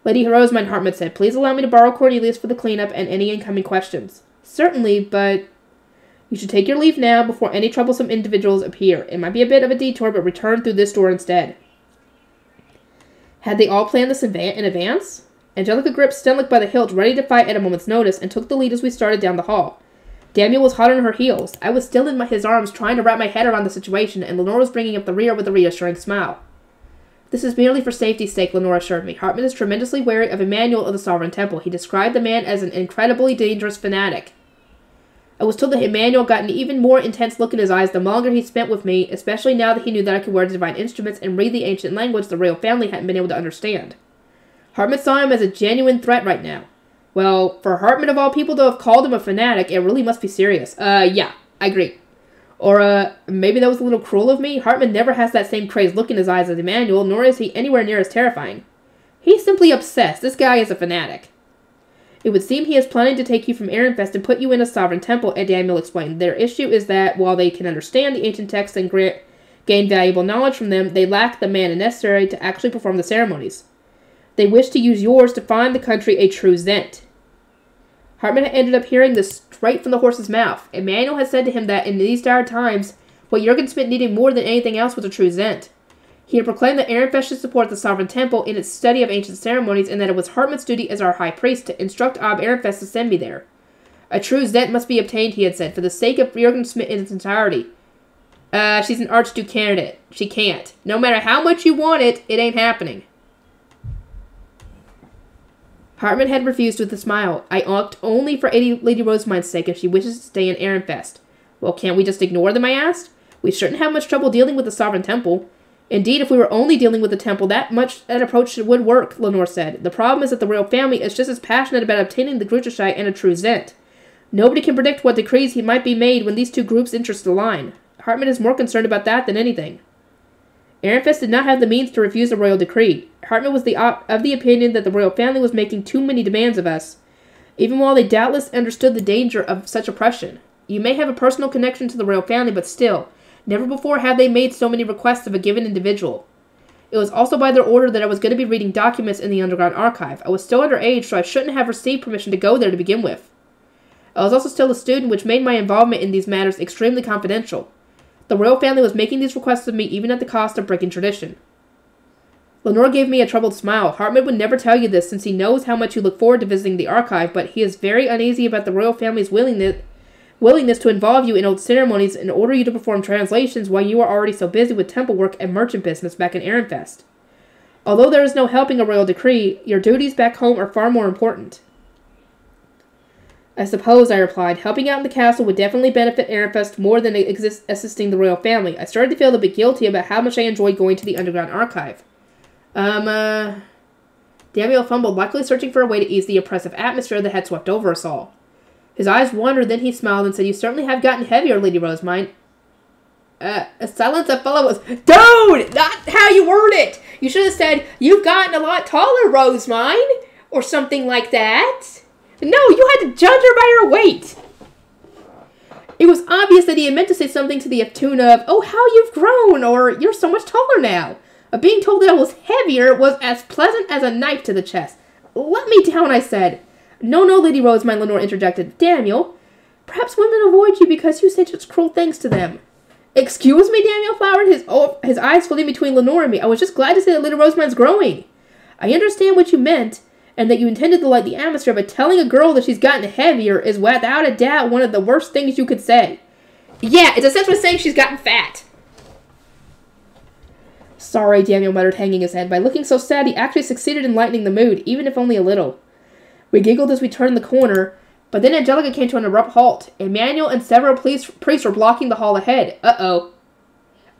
"Lady Rosamund," Hartman said, "please allow me to borrow Cornelius for the cleanup and any incoming questions." "Certainly, but you should take your leave now before any troublesome individuals appear. It might be a bit of a detour, but return through this door instead." Had they all planned this in advance? Angelica gripped Stenlick by the hilt, ready to fight at a moment's notice, and took the lead as we started down the hall. Daniel was hot on her heels. I was still in his arms, trying to wrap my head around the situation, and Lenore was bringing up the rear with a reassuring smile. "This is merely for safety's sake," Lenore assured me. "Hartman is tremendously wary of Emmanuel of the Sovereign Temple. He described the man as an incredibly dangerous fanatic." I was told that Emmanuel got an even more intense look in his eyes the longer he spent with me, especially now that he knew that I could wear divine instruments and read the ancient language the royal family hadn't been able to understand. Hartman saw him as a genuine threat right now. Well, for Hartman of all people to have called him a fanatic, it really must be serious. Yeah, I agree. Or, maybe that was a little cruel of me. Hartman never has that same crazed look in his eyes as Emmanuel, nor is he anywhere near as terrifying. He's simply obsessed. This guy is a fanatic. "It would seem he is planning to take you from Ehrenfest and put you in a sovereign temple," Daniel explained. "Their issue is that, while they can understand the ancient texts and gain valuable knowledge from them, they lack the mana necessary to actually perform the ceremonies. They wish to use yours to find the country a true Zent." Hartman had ended up hearing this straight from the horse's mouth. Emmanuel had said to him that in these dire times, what Jurgen Smith needed more than anything else was a true Zent. He had proclaimed that Ehrenfest should support the Sovereign Temple in its study of ancient ceremonies, and that it was Hartman's duty as our high priest to instruct Ob Ehrenfest to send me there. "A true Zent must be obtained," he had said, "for the sake of Jurgen Smith in its entirety. She's an Archduke candidate. She can't. No matter how much you want it, it ain't happening." Hartman had refused with a smile. "I ought only for Lady Rosamund's sake if she wishes to stay in Ehrenfest." "Well, can't we just ignore them?" I asked. "We shouldn't have much trouble dealing with the Sovereign Temple. Indeed, if we were only dealing with the temple, that approach would work," Lenore said. "The problem is that the royal family is just as passionate about obtaining the Gruterscheid and a true Zent. Nobody can predict what decrees he might be made when these two groups' interests align. Hartman is more concerned about that than anything." Ehrenfest did not have the means to refuse a royal decree. Hartman was of the opinion that the royal family was making too many demands of us, even while they doubtless understood the danger of such oppression. You may have a personal connection to the royal family, but still, never before had they made so many requests of a given individual. It was also by their order that I was going to be reading documents in the underground archive. I was still underage, so I shouldn't have received permission to go there to begin with. I was also still a student, which made my involvement in these matters extremely confidential. The royal family was making these requests of me even at the cost of breaking tradition. Lenore gave me a troubled smile. "Hartman would never tell you this, since he knows how much you look forward to visiting the archive, but he is very uneasy about the royal family's willingness to involve you in old ceremonies and order you to perform translations while you are already so busy with temple work and merchant business back in Ehrenfest. Although there is no helping a royal decree, your duties back home are far more important." "I suppose," I replied, "helping out in the castle would definitely benefit Ehrenfest more than assisting the royal family. I started to feel a bit guilty about how much I enjoyed going to the underground archive. Daniel fumbled, likely searching for a way to ease the oppressive atmosphere that had swept over us all. His eyes wandered, then he smiled and said, "You certainly have gotten heavier, Lady Rosamund." A silence that followed was, "Dude, not how you word it! You should have said, 'You've gotten a lot taller, Rosamund,' or something like that. No, you had to judge her by her weight." It was obvious that he had meant to say something to the tune of, "Oh, how you've grown," or "You're so much taller now." Being told that I was heavier was as pleasant as a knife to the chest. "Let me down," I said. No, Lady Rosamund," Lenore interjected. "Daniel, perhaps women avoid you because you say such cruel things to them." "Excuse me," Daniel flowered, his eyes floating between Lenore and me. "I was just glad to say that Lady Rosamund's growing. I understand what you meant, and that you intended to light the atmosphere, but telling a girl that she's gotten heavier is without a doubt one of the worst things you could say." "Yeah, it's essentially saying she's gotten fat." "Sorry," Daniel muttered, hanging his head. By looking so sad, he actually succeeded in lightening the mood, even if only a little. We giggled as we turned the corner, but then Angelica came to an abrupt halt. Emmanuel and several priests were blocking the hall ahead. Uh-oh.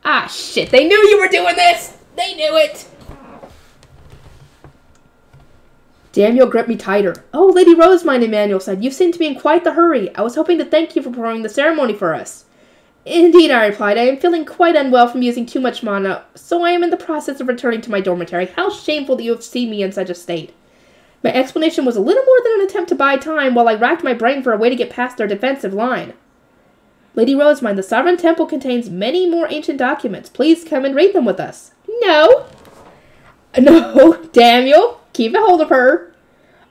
"Ah, shit, they knew you were doing this! They knew it!" Daniel gripped me tighter. "Oh, Lady Rosemine," Emmanuel said. "You seem to be in quite the hurry. I was hoping to thank you for performing the ceremony for us." "Indeed," I replied. "I am feeling quite unwell from using too much mana, so I am in the process of returning to my dormitory. How shameful that you have seen me in such a state." My explanation was a little more than an attempt to buy time while I racked my brain for a way to get past their defensive line. "Lady Rosemine, the Sovereign Temple contains many more ancient documents. Please come and read them with us." "No." "No, Daniel. Keep a hold of her."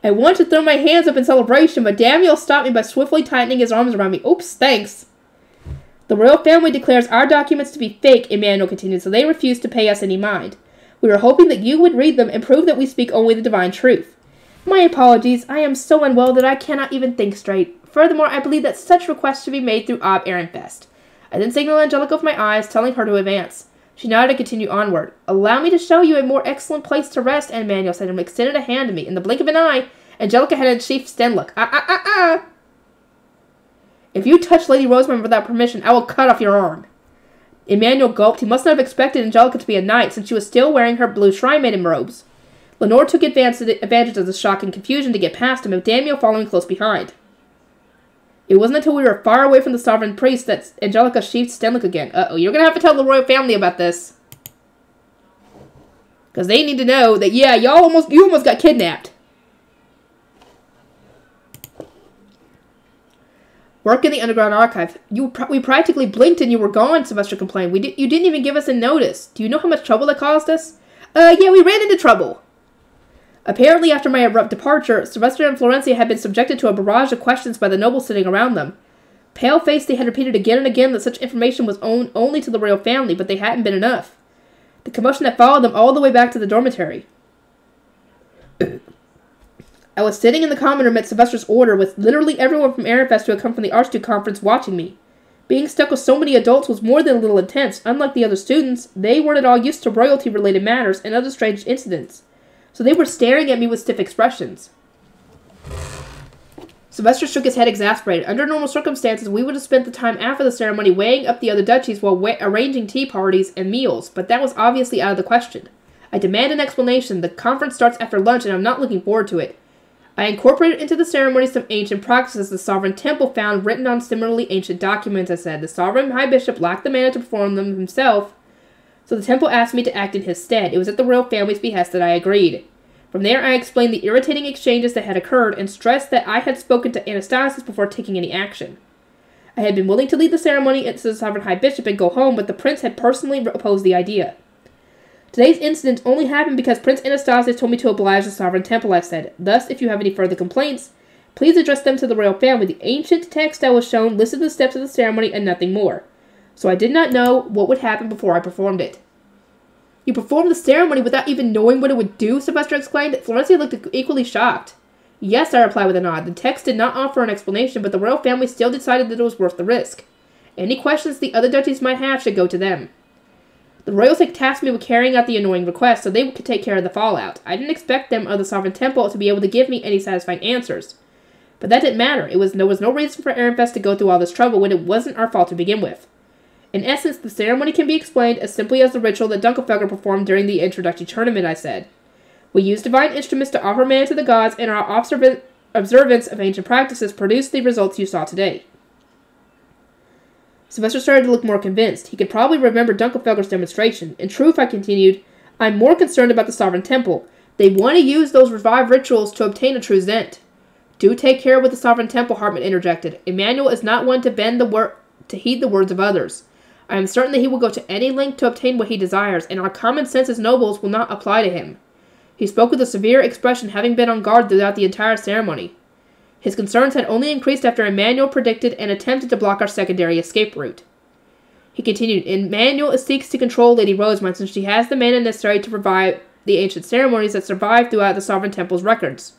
I wanted to throw my hands up in celebration, but Daniel stopped me by swiftly tightening his arms around me. "Oops, thanks." "The royal family declares our documents to be fake," Emmanuel continued, "so they refuse to pay us any mind. We were hoping that you would read them and prove that we speak only the divine truth." "My apologies. I am so unwell that I cannot even think straight. Furthermore, I believe that such requests should be made through Ob Ehrenfest." I then signaled Angelica with my eyes, telling her to advance. She nodded and continued onward. "Allow me to show you a more excellent place to rest," Emmanuel said, and extended a hand to me. In the blink of an eye, Angelica had unsheathed Stenlook. "If you touch Lady Rosemary without permission, I will cut off your arm." Emmanuel gulped. He must not have expected Angelica to be a knight, since she was still wearing her blue shrine maiden robes. Lenore took advantage of the shock and confusion to get past him, with Daniel following close behind. It wasn't until we were far away from the sovereign priest that Angelica sheathed Stenlook again. "Uh-oh, you're gonna have to tell the royal family about this. Because they need to know that, yeah, you almost got kidnapped." "Work in the underground archive. We practically blinked and you were gone," Sylvester complained. You didn't even give us a notice. Do you know how much trouble that caused us?" Yeah, we ran into trouble." Apparently, after my abrupt departure, Sylvester and Florencia had been subjected to a barrage of questions by the nobles sitting around them. Pale-faced, they had repeated again and again that such information was known only to the royal family, but they hadn't been enough. The commotion had followed them all the way back to the dormitory. I was sitting in the common room at Sylvester's order, with literally everyone from Ehrenfest who had come from the Archduke conference watching me. Being stuck with so many adults was more than a little intense. Unlike the other students, they weren't at all used to royalty-related matters and other strange incidents, so they were staring at me with stiff expressions. Sylvester shook his head exasperated. Under normal circumstances, we would have spent the time after the ceremony weighing up the other duchies while arranging tea parties and meals, but that was obviously out of the question. I demand an explanation. The conference starts after lunch, and I'm not looking forward to it. I incorporated into the ceremony some ancient practices the Sovereign Temple found written on similarly ancient documents, I said. The Sovereign High Bishop lacked the mana to perform them himself, so the temple asked me to act in his stead. It was at the royal family's behest that I agreed. From there, I explained the irritating exchanges that had occurred and stressed that I had spoken to Anastasis before taking any action. I had been willing to lead the ceremony to the Sovereign High Bishop and go home, but the prince had personally opposed the idea. Today's incident only happened because Prince Anastasis told me to oblige the Sovereign Temple, I said. Thus, if you have any further complaints, please address them to the royal family. The ancient text I was shown listed the steps of the ceremony and nothing more. So I did not know what would happen before I performed it. You performed the ceremony without even knowing what it would do? Sylvester exclaimed. Florencia looked equally shocked. Yes, I replied with a nod. The text did not offer an explanation, but the royal family still decided that it was worth the risk. Any questions the other duchies might have should go to them. The royals had tasked me with carrying out the annoying request, so they could take care of the fallout. I didn't expect them or the Sovereign Temple to be able to give me any satisfying answers. But that didn't matter. There was no reason for Ehrenfest to go through all this trouble when it wasn't our fault to begin with. In essence, the ceremony can be explained as simply as the ritual that Dunkelfelger performed during the introductory tournament, I said. We used divine instruments to offer mana to the gods, and our observance of ancient practices produced the results you saw today. Sylvester started to look more convinced. He could probably remember Dunkelfelger's demonstration. In truth, I continued, I'm more concerned about the Sovereign Temple. They want to use those revived rituals to obtain a true Zent. Do take care with the Sovereign Temple, Hartman interjected. Emmanuel is not one to heed the words of others. I am certain that he will go to any length to obtain what he desires, and our common sense as nobles will not apply to him. He spoke with a severe expression, having been on guard throughout the entire ceremony. His concerns had only increased after Emmanuel predicted and attempted to block our secondary escape route. He continued, Emmanuel seeks to control Lady Rosemine since she has the mana necessary to revive the ancient ceremonies that survive throughout the Sovereign Temple's records.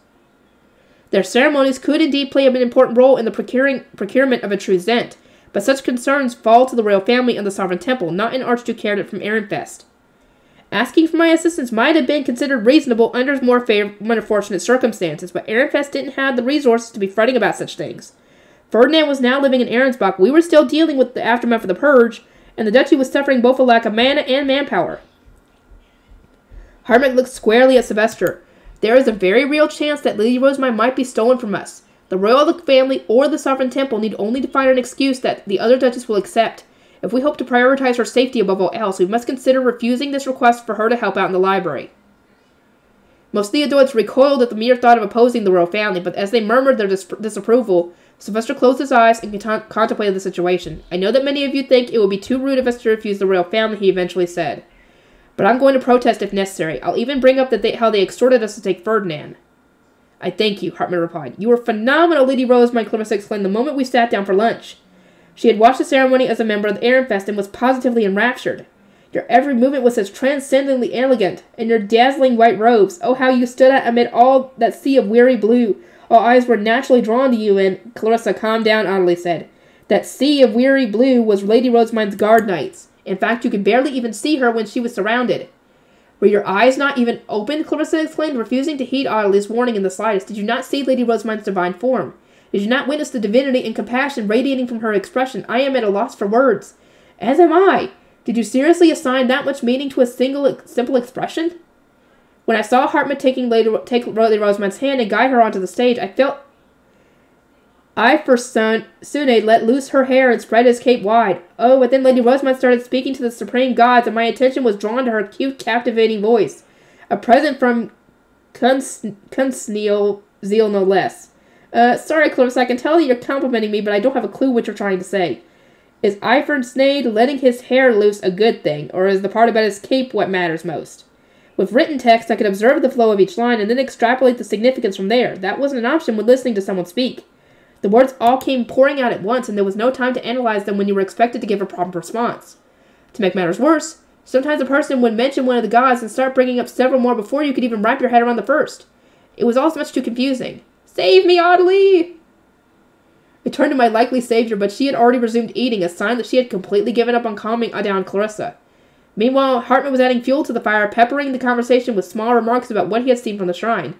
Their ceremonies could indeed play an important role in the procurement of a true Zent, but such concerns fall to the royal family and the Sovereign Temple, not an Archduke candidate from Ehrenfest. Asking for my assistance might have been considered reasonable under more fortunate circumstances, but Ehrenfest didn't have the resources to be fretting about such things. Ferdinand was now living in Ahrensbach, we were still dealing with the aftermath of the Purge, and the duchy was suffering both a lack of mana and manpower. Hartman looked squarely at Sylvester. There is a very real chance that Lady Rosemine might be stolen from us. The royal family or the Sovereign Temple need only to find an excuse that the other duchess will accept. If we hope to prioritize her safety above all else, we must consider refusing this request for her to help out in the library. Most of the adults recoiled at the mere thought of opposing the royal family, but as they murmured their disapproval, Sylvester closed his eyes and contemplated the situation. I know that many of you think it would be too rude of us to refuse the royal family, he eventually said. But I'm going to protest if necessary. I'll even bring up how they extorted us to take Ferdinand. I thank you, Hartman replied. You were phenomenal, Lady Rosemine, Clarissa exclaimed the moment we sat down for lunch. She had watched the ceremony as a member of the Ehrenfest and was positively enraptured. Your every movement was as transcendently elegant, and your dazzling white robes, oh how you stood out amid all that sea of weary blue. All eyes were naturally drawn to you, and Clarissa, calm down, Audley said. That sea of weary blue was Lady Rosemine's guard knights. In fact, you could barely even see her when she was surrounded. Were your eyes not even open? Clarissa exclaimed, refusing to heed Audley's warning in the slightest. Did you not see Lady Rosemine's divine form? Did you not witness the divinity and compassion radiating from her expression? I am at a loss for words. As am I. Did you seriously assign that much meaning to a simple expression? When I saw Hartman take Lady Rosemine's hand and guide her onto the stage, I felt Sune let loose her hair and spread his cape wide. Oh, but then Lady Rosemine started speaking to the supreme gods, and my attention was drawn to her cute, captivating voice. A present from Zeal no less. Sorry, Clarissa, I can tell that you're complimenting me, but I don't have a clue what you're trying to say. Is Snade letting his hair loose a good thing, or is the part about his cape what matters most? With written text, I could observe the flow of each line and then extrapolate the significance from there. That wasn't an option when listening to someone speak. The words all came pouring out at once, and there was no time to analyze them when you were expected to give a proper response. To make matters worse, sometimes a person would mention one of the gods and start bringing up several more before you could even wrap your head around the first. It was all much too confusing. Save me, Audley! I turned to my likely savior, but she had already resumed eating, a sign that she had completely given up on calming down Clarissa. Meanwhile, Hartman was adding fuel to the fire, peppering the conversation with small remarks about what he had seen from the shrine.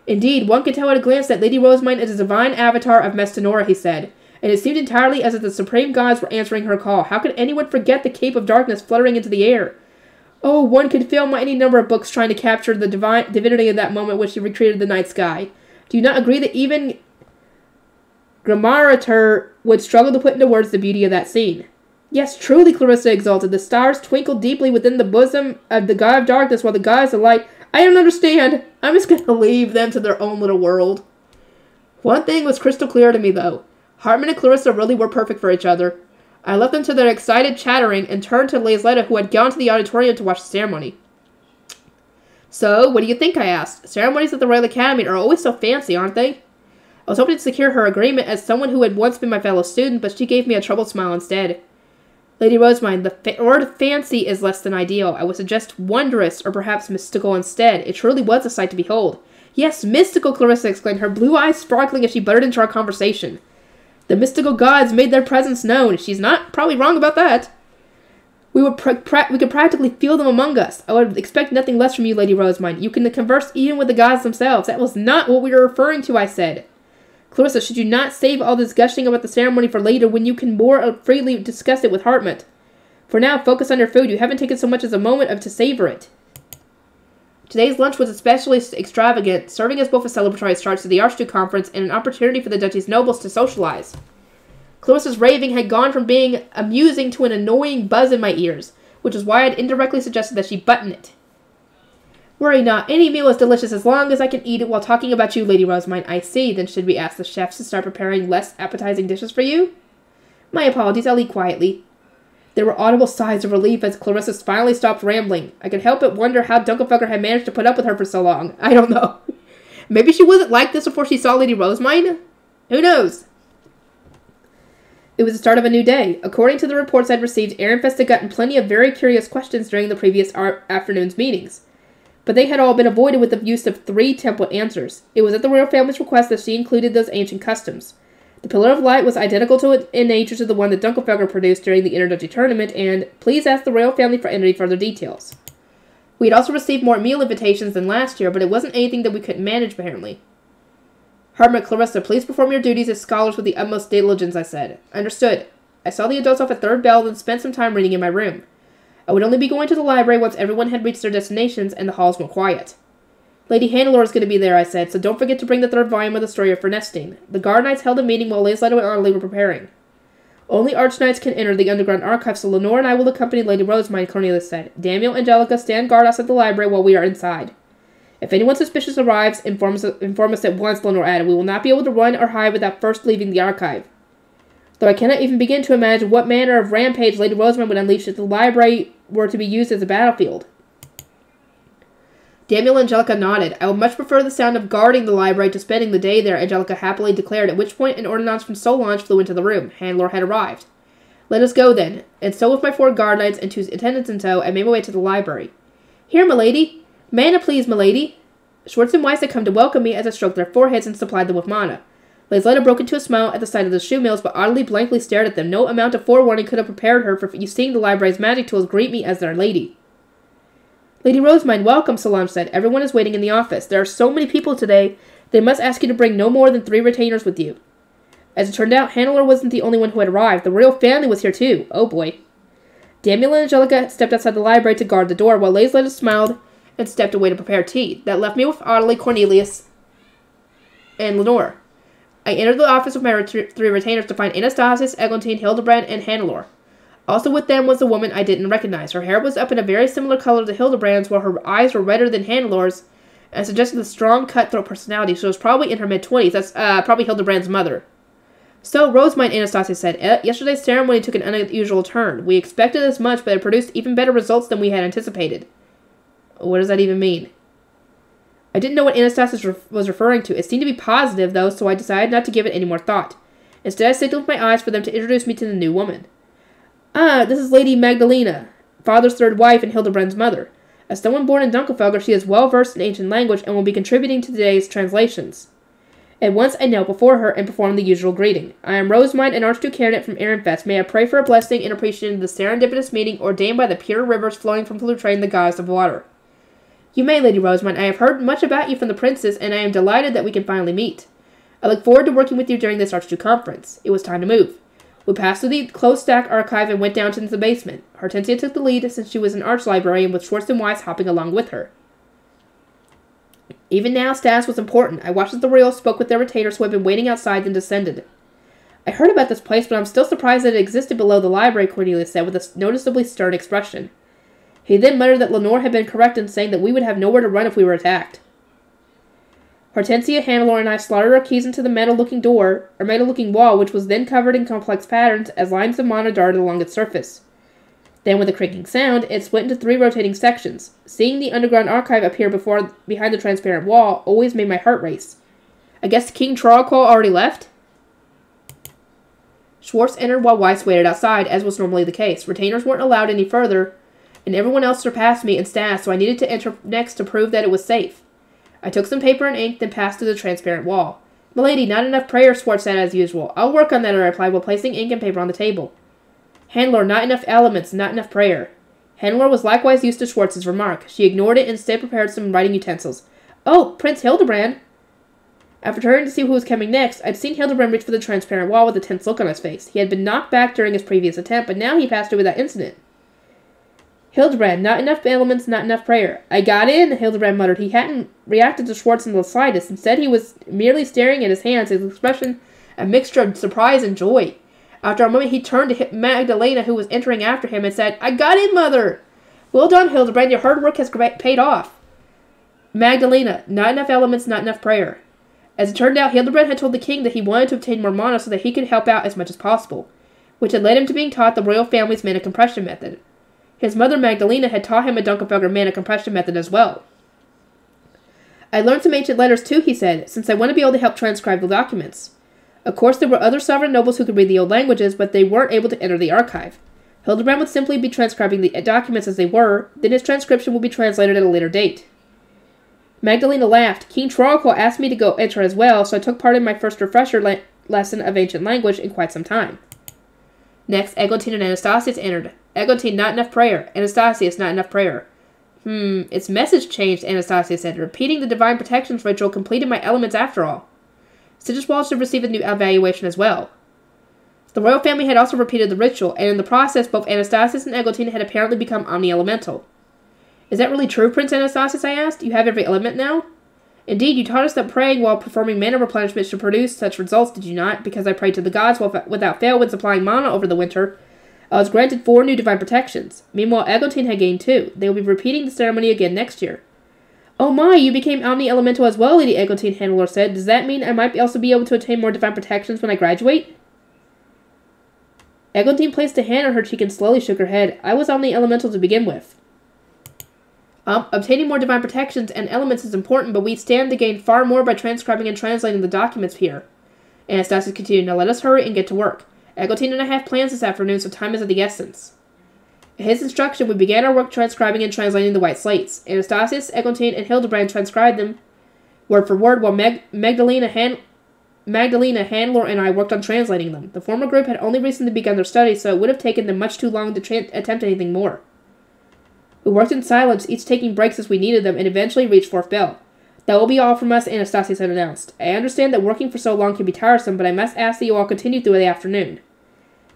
Indeed, one could tell at a glance that Lady Rosemine is a divine avatar of Mestinora, he said, and it seemed entirely as if the supreme gods were answering her call. How could anyone forget the cape of darkness fluttering into the air? Oh, one could fill any number of books trying to capture the divinity of that moment when she recreated the night sky. Do you not agree that even Grammarator would struggle to put into words the beauty of that scene? Yes, truly, Clarissa exulted. The stars twinkled deeply within the bosom of the god of darkness, while the gods of light... I don't understand. I'm just going to leave them to their own little world. One thing was crystal clear to me, though. Hartman and Clarissa really were perfect for each other. I left them to their excited chattering and turned to Laisletta, who had gone to the auditorium to watch the ceremony. So, what do you think, I asked. Ceremonies at the Royal Academy are always so fancy, aren't they? I was hoping to secure her agreement as someone who had once been my fellow student, but she gave me a troubled smile instead. Lady Rosemine, the word fancy is less than ideal. I would suggest wondrous, or perhaps mystical instead. It truly was a sight to behold. Yes, mystical, Clarissa exclaimed, her blue eyes sparkling as she butted into our conversation. The mystical gods made their presence known. She's not probably wrong about that. We could practically feel them among us. I would expect nothing less from you, Lady Rosemine. You can converse even with the gods themselves. That was not what we were referring to, I said. Clarissa, should you not save all this gushing about the ceremony for later when you can more freely discuss it with Hartman? For now, focus on your food. You haven't taken so much as a moment to savor it. Today's lunch was especially extravagant, serving as both a celebratory start to the Archduke Conference and an opportunity for the Duchy's nobles to socialize. Clarissa's raving had gone from being amusing to an annoying buzz in my ears, which is why I had indirectly suggested that she button it. Worry not, any meal is delicious as long as I can eat it while talking about you, Lady Rosemine. I see, then should we ask the chefs to start preparing less appetizing dishes for you? My apologies, I'll eat quietly. There were audible sighs of relief as Clarissa finally stopped rambling. I could help but wonder how Dunkelfelder had managed to put up with her for so long. I don't know. Maybe she wasn't like this before she saw Lady Rosemine? Who knows? It was the start of a new day. According to the reports I'd received, Ehrenfest had gotten plenty of very curious questions during the previous afternoon's meetings. But they had all been avoided with the use of 3 template answers. It was at the royal family's request that she included those ancient customs. The Pillar of Light was identical to it in nature to the one that Dunkelfelder produced during the Interduchy tournament, and please ask the royal family for any further details. We had also received more meal invitations than last year, but it wasn't anything that we couldn't manage, apparently. Hartman, Clarissa, please perform your duties as scholars with the utmost diligence, I said. Understood. I saw the adults off at third bell, then spent some time reading in my room. I would only be going to the library once everyone had reached their destinations and the halls were quiet. Lady Hannelore is going to be there, I said, so don't forget to bring the 3rd volume of the story for nesting. The guard knights held a meeting while Lady and Arlie were preparing. Only archknights can enter the underground archive, so Lenore and I will accompany Lady Rosemine, Cornelius said. Daniel and Angelica stand guard outside the library while we are inside. If anyone suspicious arrives, inform us at once, Lenore added. We will not be able to run or hide without first leaving the archive. Though I cannot even begin to imagine what manner of rampage Lady Rosemine would unleash if the library were to be used as a battlefield. Daniel and Angelica nodded. I would much prefer the sound of guarding the library to spending the day there, Angelica happily declared, at which point an ordinance from Solange flew into the room. Hannelore had arrived. Let us go, then. And so with my 4 guard knights and 2 attendants in tow, I made my way to the library. Here, milady. Mana, please, milady. Schwartz and Weiss had come to welcome me as I stroked their foreheads and supplied them with mana. Laisletta broke into a smile at the sight of the shoe mills, but oddly blankly stared at them. No amount of forewarning could have prepared her for seeing the library's magic tools greet me as their lady. Lady Rosemine, welcome, Solange said. Everyone is waiting in the office. There are so many people today, they must ask you to bring no more than 3 retainers with you. As it turned out, Hannelore wasn't the only one who had arrived. The royal family was here too. Oh boy. Daniel and Angelica stepped outside the library to guard the door, while Laisletta smiled and stepped away to prepare tea. That left me with Ottilie, Cornelius, and Lenore. I entered the office with my 3 retainers to find Anastasis, Eglantine, Hildebrand, and Hannelore. Also with them was a woman I didn't recognize. Her hair was up in a very similar color to Hildebrand's, while her eyes were redder than Hannelore's, and suggested a strong, cutthroat personality. She was probably in her mid-20s. That's probably Hildebrand's mother. So, Rosemine, Anastasia said, yesterday's ceremony took an unusual turn. We expected as much, but it produced even better results than we had anticipated. What does that even mean? I didn't know what Anastasia was referring to. It seemed to be positive, though, so I decided not to give it any more thought. Instead, I signaled with my eyes for them to introduce me to the new woman. Ah, this is Lady Magdalena, father's 3rd wife and Hildebrand's mother. As someone born in Dunkelfelder, she is well versed in ancient language and will be contributing to today's translations. At once I knelt before her and performed the usual greeting. I am Rosemine, an Archduke candidate from Ehrenfest. May I pray for a blessing in appreciation of the serendipitous meeting ordained by the pure rivers flowing from Plutraine, the goddess of water. You may, Lady Rosemine. I have heard much about you from the princess, and I am delighted that we can finally meet. I look forward to working with you during this Archduke conference. It was time to move. We passed through the closed stack archive and went down to the basement. Hortensia took the lead since she was an arch librarian, with Schwartz and Weiss hopping along with her. Even now, status was important. I watched as the royals spoke with their retainers who had been waiting outside, then descended. I heard about this place, but I'm still surprised that it existed below the library, Cornelius said, with a noticeably stern expression. He then muttered that Lenore had been correct in saying that we would have nowhere to run if we were attacked. Hortensia, Hannelore, and I slotted our keys into the metal-looking wall, which was then covered in complex patterns as lines of mana darted along its surface. Then, with a creaking sound, it split into 3 rotating sections. Seeing the underground archive appear behind the transparent wall always made my heart race. I guess King Trarlcall already left? Schwartz entered while Weiss waited outside, as was normally the case. Retainers weren't allowed any further, and everyone else surpassed me in status, so I needed to enter next to prove that it was safe. I took some paper and ink, then passed through the transparent wall. Milady, not enough prayer, Schwartz said as usual. I'll work on that, I replied, while placing ink and paper on the table. Hannelore, not enough elements, not enough prayer. Hannelore was likewise used to Schwartz's remark. She ignored it and instead prepared some writing utensils. Oh, Prince Hildebrand! After turning to see who was coming next, I'd seen Hildebrand reach for the transparent wall with a tense look on his face. He had been knocked back during his previous attempt, but now he passed it without incident. Hildebrand, not enough elements, not enough prayer. I got in, Hildebrand muttered. He hadn't reacted to Schwartz in the slightest. Instead, he was merely staring at his hands, his expression a mixture of surprise and joy. After a moment, he turned to Magdalena, who was entering after him, and said, I got in, mother! Well done, Hildebrand. Your hard work has paid off. Magdalena, not enough elements, not enough prayer. As it turned out, Hildebrand had told the king that he wanted to obtain more mana so that he could help out as much as possible, which had led him to being taught the royal family's mana compression method. His mother, Magdalena, had taught him a Dunkelfelder mana compression method as well. I learned some ancient letters too, he said, since I want to be able to help transcribe the documents. Of course, there were other sovereign nobles who could read the old languages, but they weren't able to enter the archive. Hildebrand would simply be transcribing the documents as they were, then his transcription would be translated at a later date. Magdalena laughed. King Trarlcall asked me to go enter as well, so I took part in my first refresher lesson of ancient language in quite some time. Next, Eglantine and Anastasius entered. Eglantine, not enough prayer. Anastasius, not enough prayer. Its message changed, Anastasius said. Repeating the divine protections ritual completed my elements after all. Siggiswald should receive a new evaluation as well. The royal family had also repeated the ritual, and in the process, both Anastasius and Eglantine had apparently become omni-elemental. Is that really true, Prince Anastasius, I asked? You have every element now? Indeed, you taught us that praying while performing mana replenishment should produce such results, did you not? Because I prayed to the gods without fail when supplying mana over the winter. I was granted 4 new divine protections. Meanwhile, Egotine had gained 2. They will be repeating the ceremony again next year. Oh my, you became Omni-Elemental as well, Lady Egotine, Handler said. Does that mean I might also be able to attain more divine protections when I graduate? Egotine placed a hand on her cheek and slowly shook her head. I was Omni-Elemental to begin with. Obtaining more divine protections and elements is important, but we stand to gain far more by transcribing and translating the documents here. Anastasis continued, now let us hurry and get to work. Egotine and I have plans this afternoon, so time is of the essence. At his instruction, we began our work transcribing and translating the white slates. Anastasis, Egotine, and Hildebrand transcribed them word for word, while Magdalena, Handler, and I worked on translating them. The former group had only recently begun their studies, so it would have taken them much too long to attempt anything more. We worked in silence, each taking breaks as we needed them, and eventually reached 4th bell. That will be all from us, Anastasis had announced. I understand that working for so long can be tiresome, but I must ask that you all continue through the afternoon.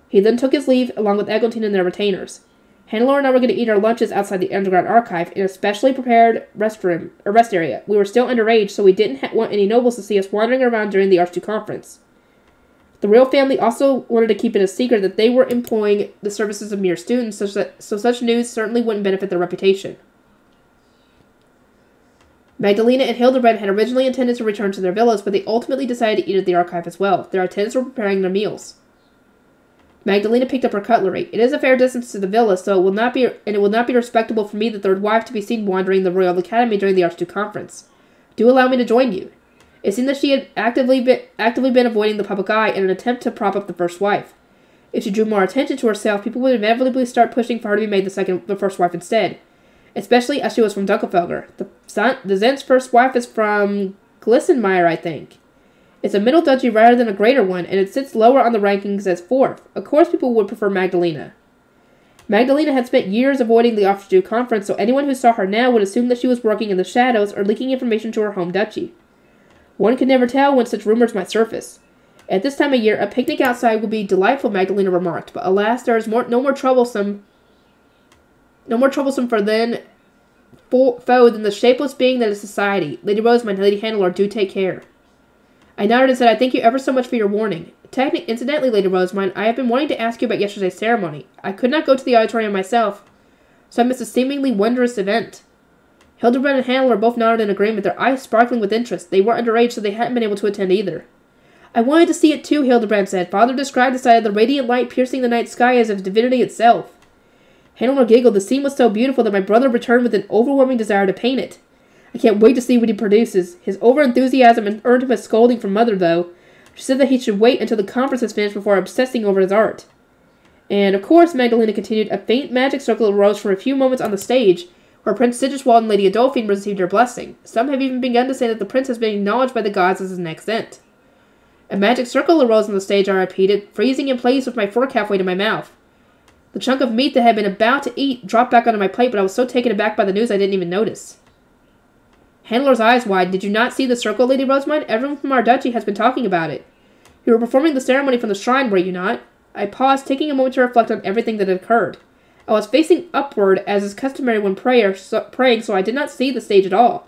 He then took his leave, along with Egotine and their retainers. Handler and I were going to eat our lunches outside the underground archive in a specially prepared rest area. We were still underage, so we didn't want any nobles to see us wandering around during the Archduke conference. The royal family also wanted to keep it a secret that they were employing the services of mere students, so such news certainly wouldn't benefit their reputation. Magdalena and Hildebrand had originally intended to return to their villas, but they ultimately decided to eat at the archive as well. Their attendants were preparing their meals. Magdalena picked up her cutlery. It is a fair distance to the villa, so it will not be respectable for me, the third wife, to be seen wandering the Royal Academy during the Archduke conference. Do allow me to join you. It seemed that she had actively been avoiding the public eye in an attempt to prop up the first wife. If she drew more attention to herself, people would inevitably start pushing for her to be made the first wife instead. Especially as she was from Dunkelfelger. The Zent's first wife is from Glissenmeyer, I think. It's a middle duchy rather than a greater one, and it sits lower on the rankings as 4th. Of course people would prefer Magdalena. Magdalena had spent years avoiding the Archduke conference, so anyone who saw her now would assume that she was working in the shadows or leaking information to her home duchy. One could never tell when such rumors might surface. At this time of year, a picnic outside would be delightful, Magdalena remarked, but alas, there is no more troublesome for then foe than the shapeless being that is society. Lady Rosamund and Lady Handler, do take care. I nodded and said, I thank you ever so much for your warning. Incidentally, Lady Rosamund, I have been wanting to ask you about yesterday's ceremony. I could not go to the auditorium myself, so I missed a seemingly wondrous event. Hildebrand and Handler both nodded in agreement, their eyes sparkling with interest. They were underage, so they hadn't been able to attend either. I wanted to see it too, Hildebrand said. Father described the sight of the radiant light piercing the night sky as if divinity itself. Handler giggled. The scene was so beautiful that my brother returned with an overwhelming desire to paint it. I can't wait to see what he produces. His over-enthusiasm earned him a scolding from Mother, though. She said that he should wait until the conference is finished before obsessing over his art. And, of course, Magdalena continued, a faint magic circle arose for a few moments on the stage, where Prince Sigiswald and Lady Adolphine received her blessing. Some have even begun to say that the prince has been acknowledged by the gods as his next Zent. A magic circle arose on the stage, I repeated, freezing in place with my fork halfway to my mouth. The chunk of meat that I had been about to eat dropped back onto my plate, but I was so taken aback by the news I didn't even notice. Handler's eyes wide. Did you not see the circle, Lady Rosamund? Everyone from our duchy has been talking about it. You were performing the ceremony from the shrine, were you not? I paused, taking a moment to reflect on everything that had occurred. I was facing upward, as is customary when praying, so I did not see the stage at all.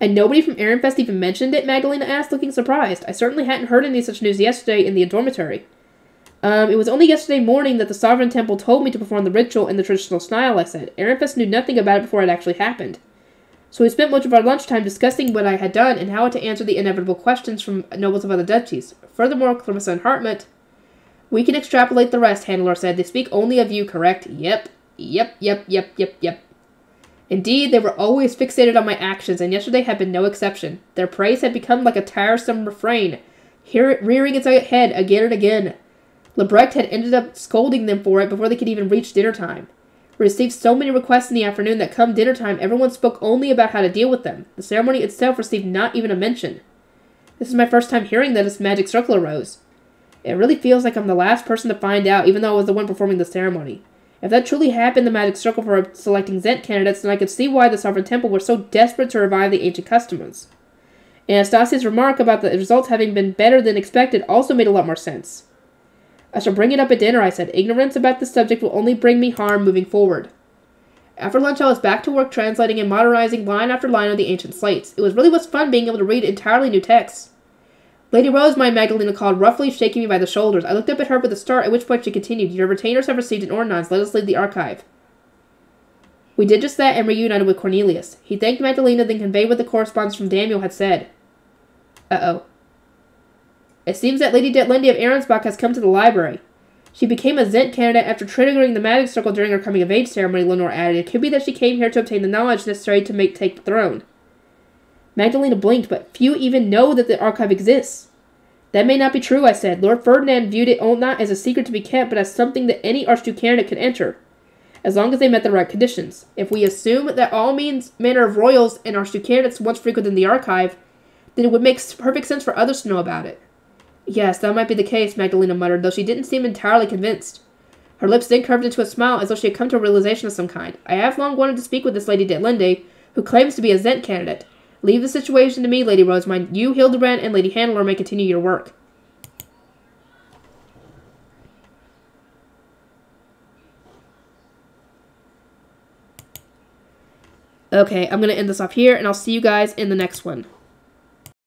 And nobody from Ehrenfest even mentioned it? Magdalena asked, looking surprised. I certainly hadn't heard any such news yesterday in the dormitory. It was only yesterday morning that the Sovereign Temple told me to perform the ritual in the traditional style, I said. Ehrenfest knew nothing about it before it actually happened. So we spent much of our lunchtime discussing what I had done and how to answer the inevitable questions from nobles of other duchies. Furthermore, Clarissa and Hartmut, we can extrapolate the rest, Handler said. They speak only of you, correct? Yep. Indeed, they were always fixated on my actions, and yesterday had been no exception. Their praise had become like a tiresome refrain, rearing its head again and again. Lebrecht had ended up scolding them for it before they could even reach dinner time. We received so many requests in the afternoon that come dinner time, everyone spoke only about how to deal with them. The ceremony itself received not even a mention. This is my first time hearing that this magic circle arose. It really feels like I'm the last person to find out, even though I was the one performing the ceremony. If that truly happened, the magic circle for selecting Zent candidates, then I could see why the Sovereign Temple were so desperate to revive the ancient customs. Anastasia's remark about the results having been better than expected also made a lot more sense. I shall bring it up at dinner, I said. Ignorance about this subject will only bring me harm moving forward. After lunch, I was back to work translating and modernizing line after line of the ancient slates. It was fun being able to read entirely new texts. Lady Rosemine, Magdalena called, roughly shaking me by the shoulders. I looked up at her with a start, at which point she continued, "Your retainers have received an ordinance. Let us leave the archive." We did just that and reunited with Cornelius. He thanked Magdalena, then conveyed what the correspondence from Daniel had said. Uh-oh. It seems that Lady Detlinde of Arensbach has come to the library. She became a Zent candidate after triggering the magic circle during her coming-of-age ceremony, Lenore added. It could be that she came here to obtain the knowledge necessary to take the throne. Magdalena blinked, but few even know that the archive exists. That may not be true, I said. Lord Ferdinand viewed it not as a secret to be kept, but as something that any Archduke candidate could enter, as long as they met the right conditions. If we assume that all manner of royals and Archduke candidates once frequented the archive, then it would make perfect sense for others to know about it. Yes, that might be the case, Magdalena muttered, though she didn't seem entirely convinced. Her lips then curved into a smile, as though she had come to a realization of some kind. I have long wanted to speak with this Lady Detlinde, who claims to be a Zent candidate. Leave the situation to me, Lady Rosemine. You, Hildebrand, and Lady Hannelore may continue your work. Okay, I'm going to end this off here, and I'll see you guys in the next one.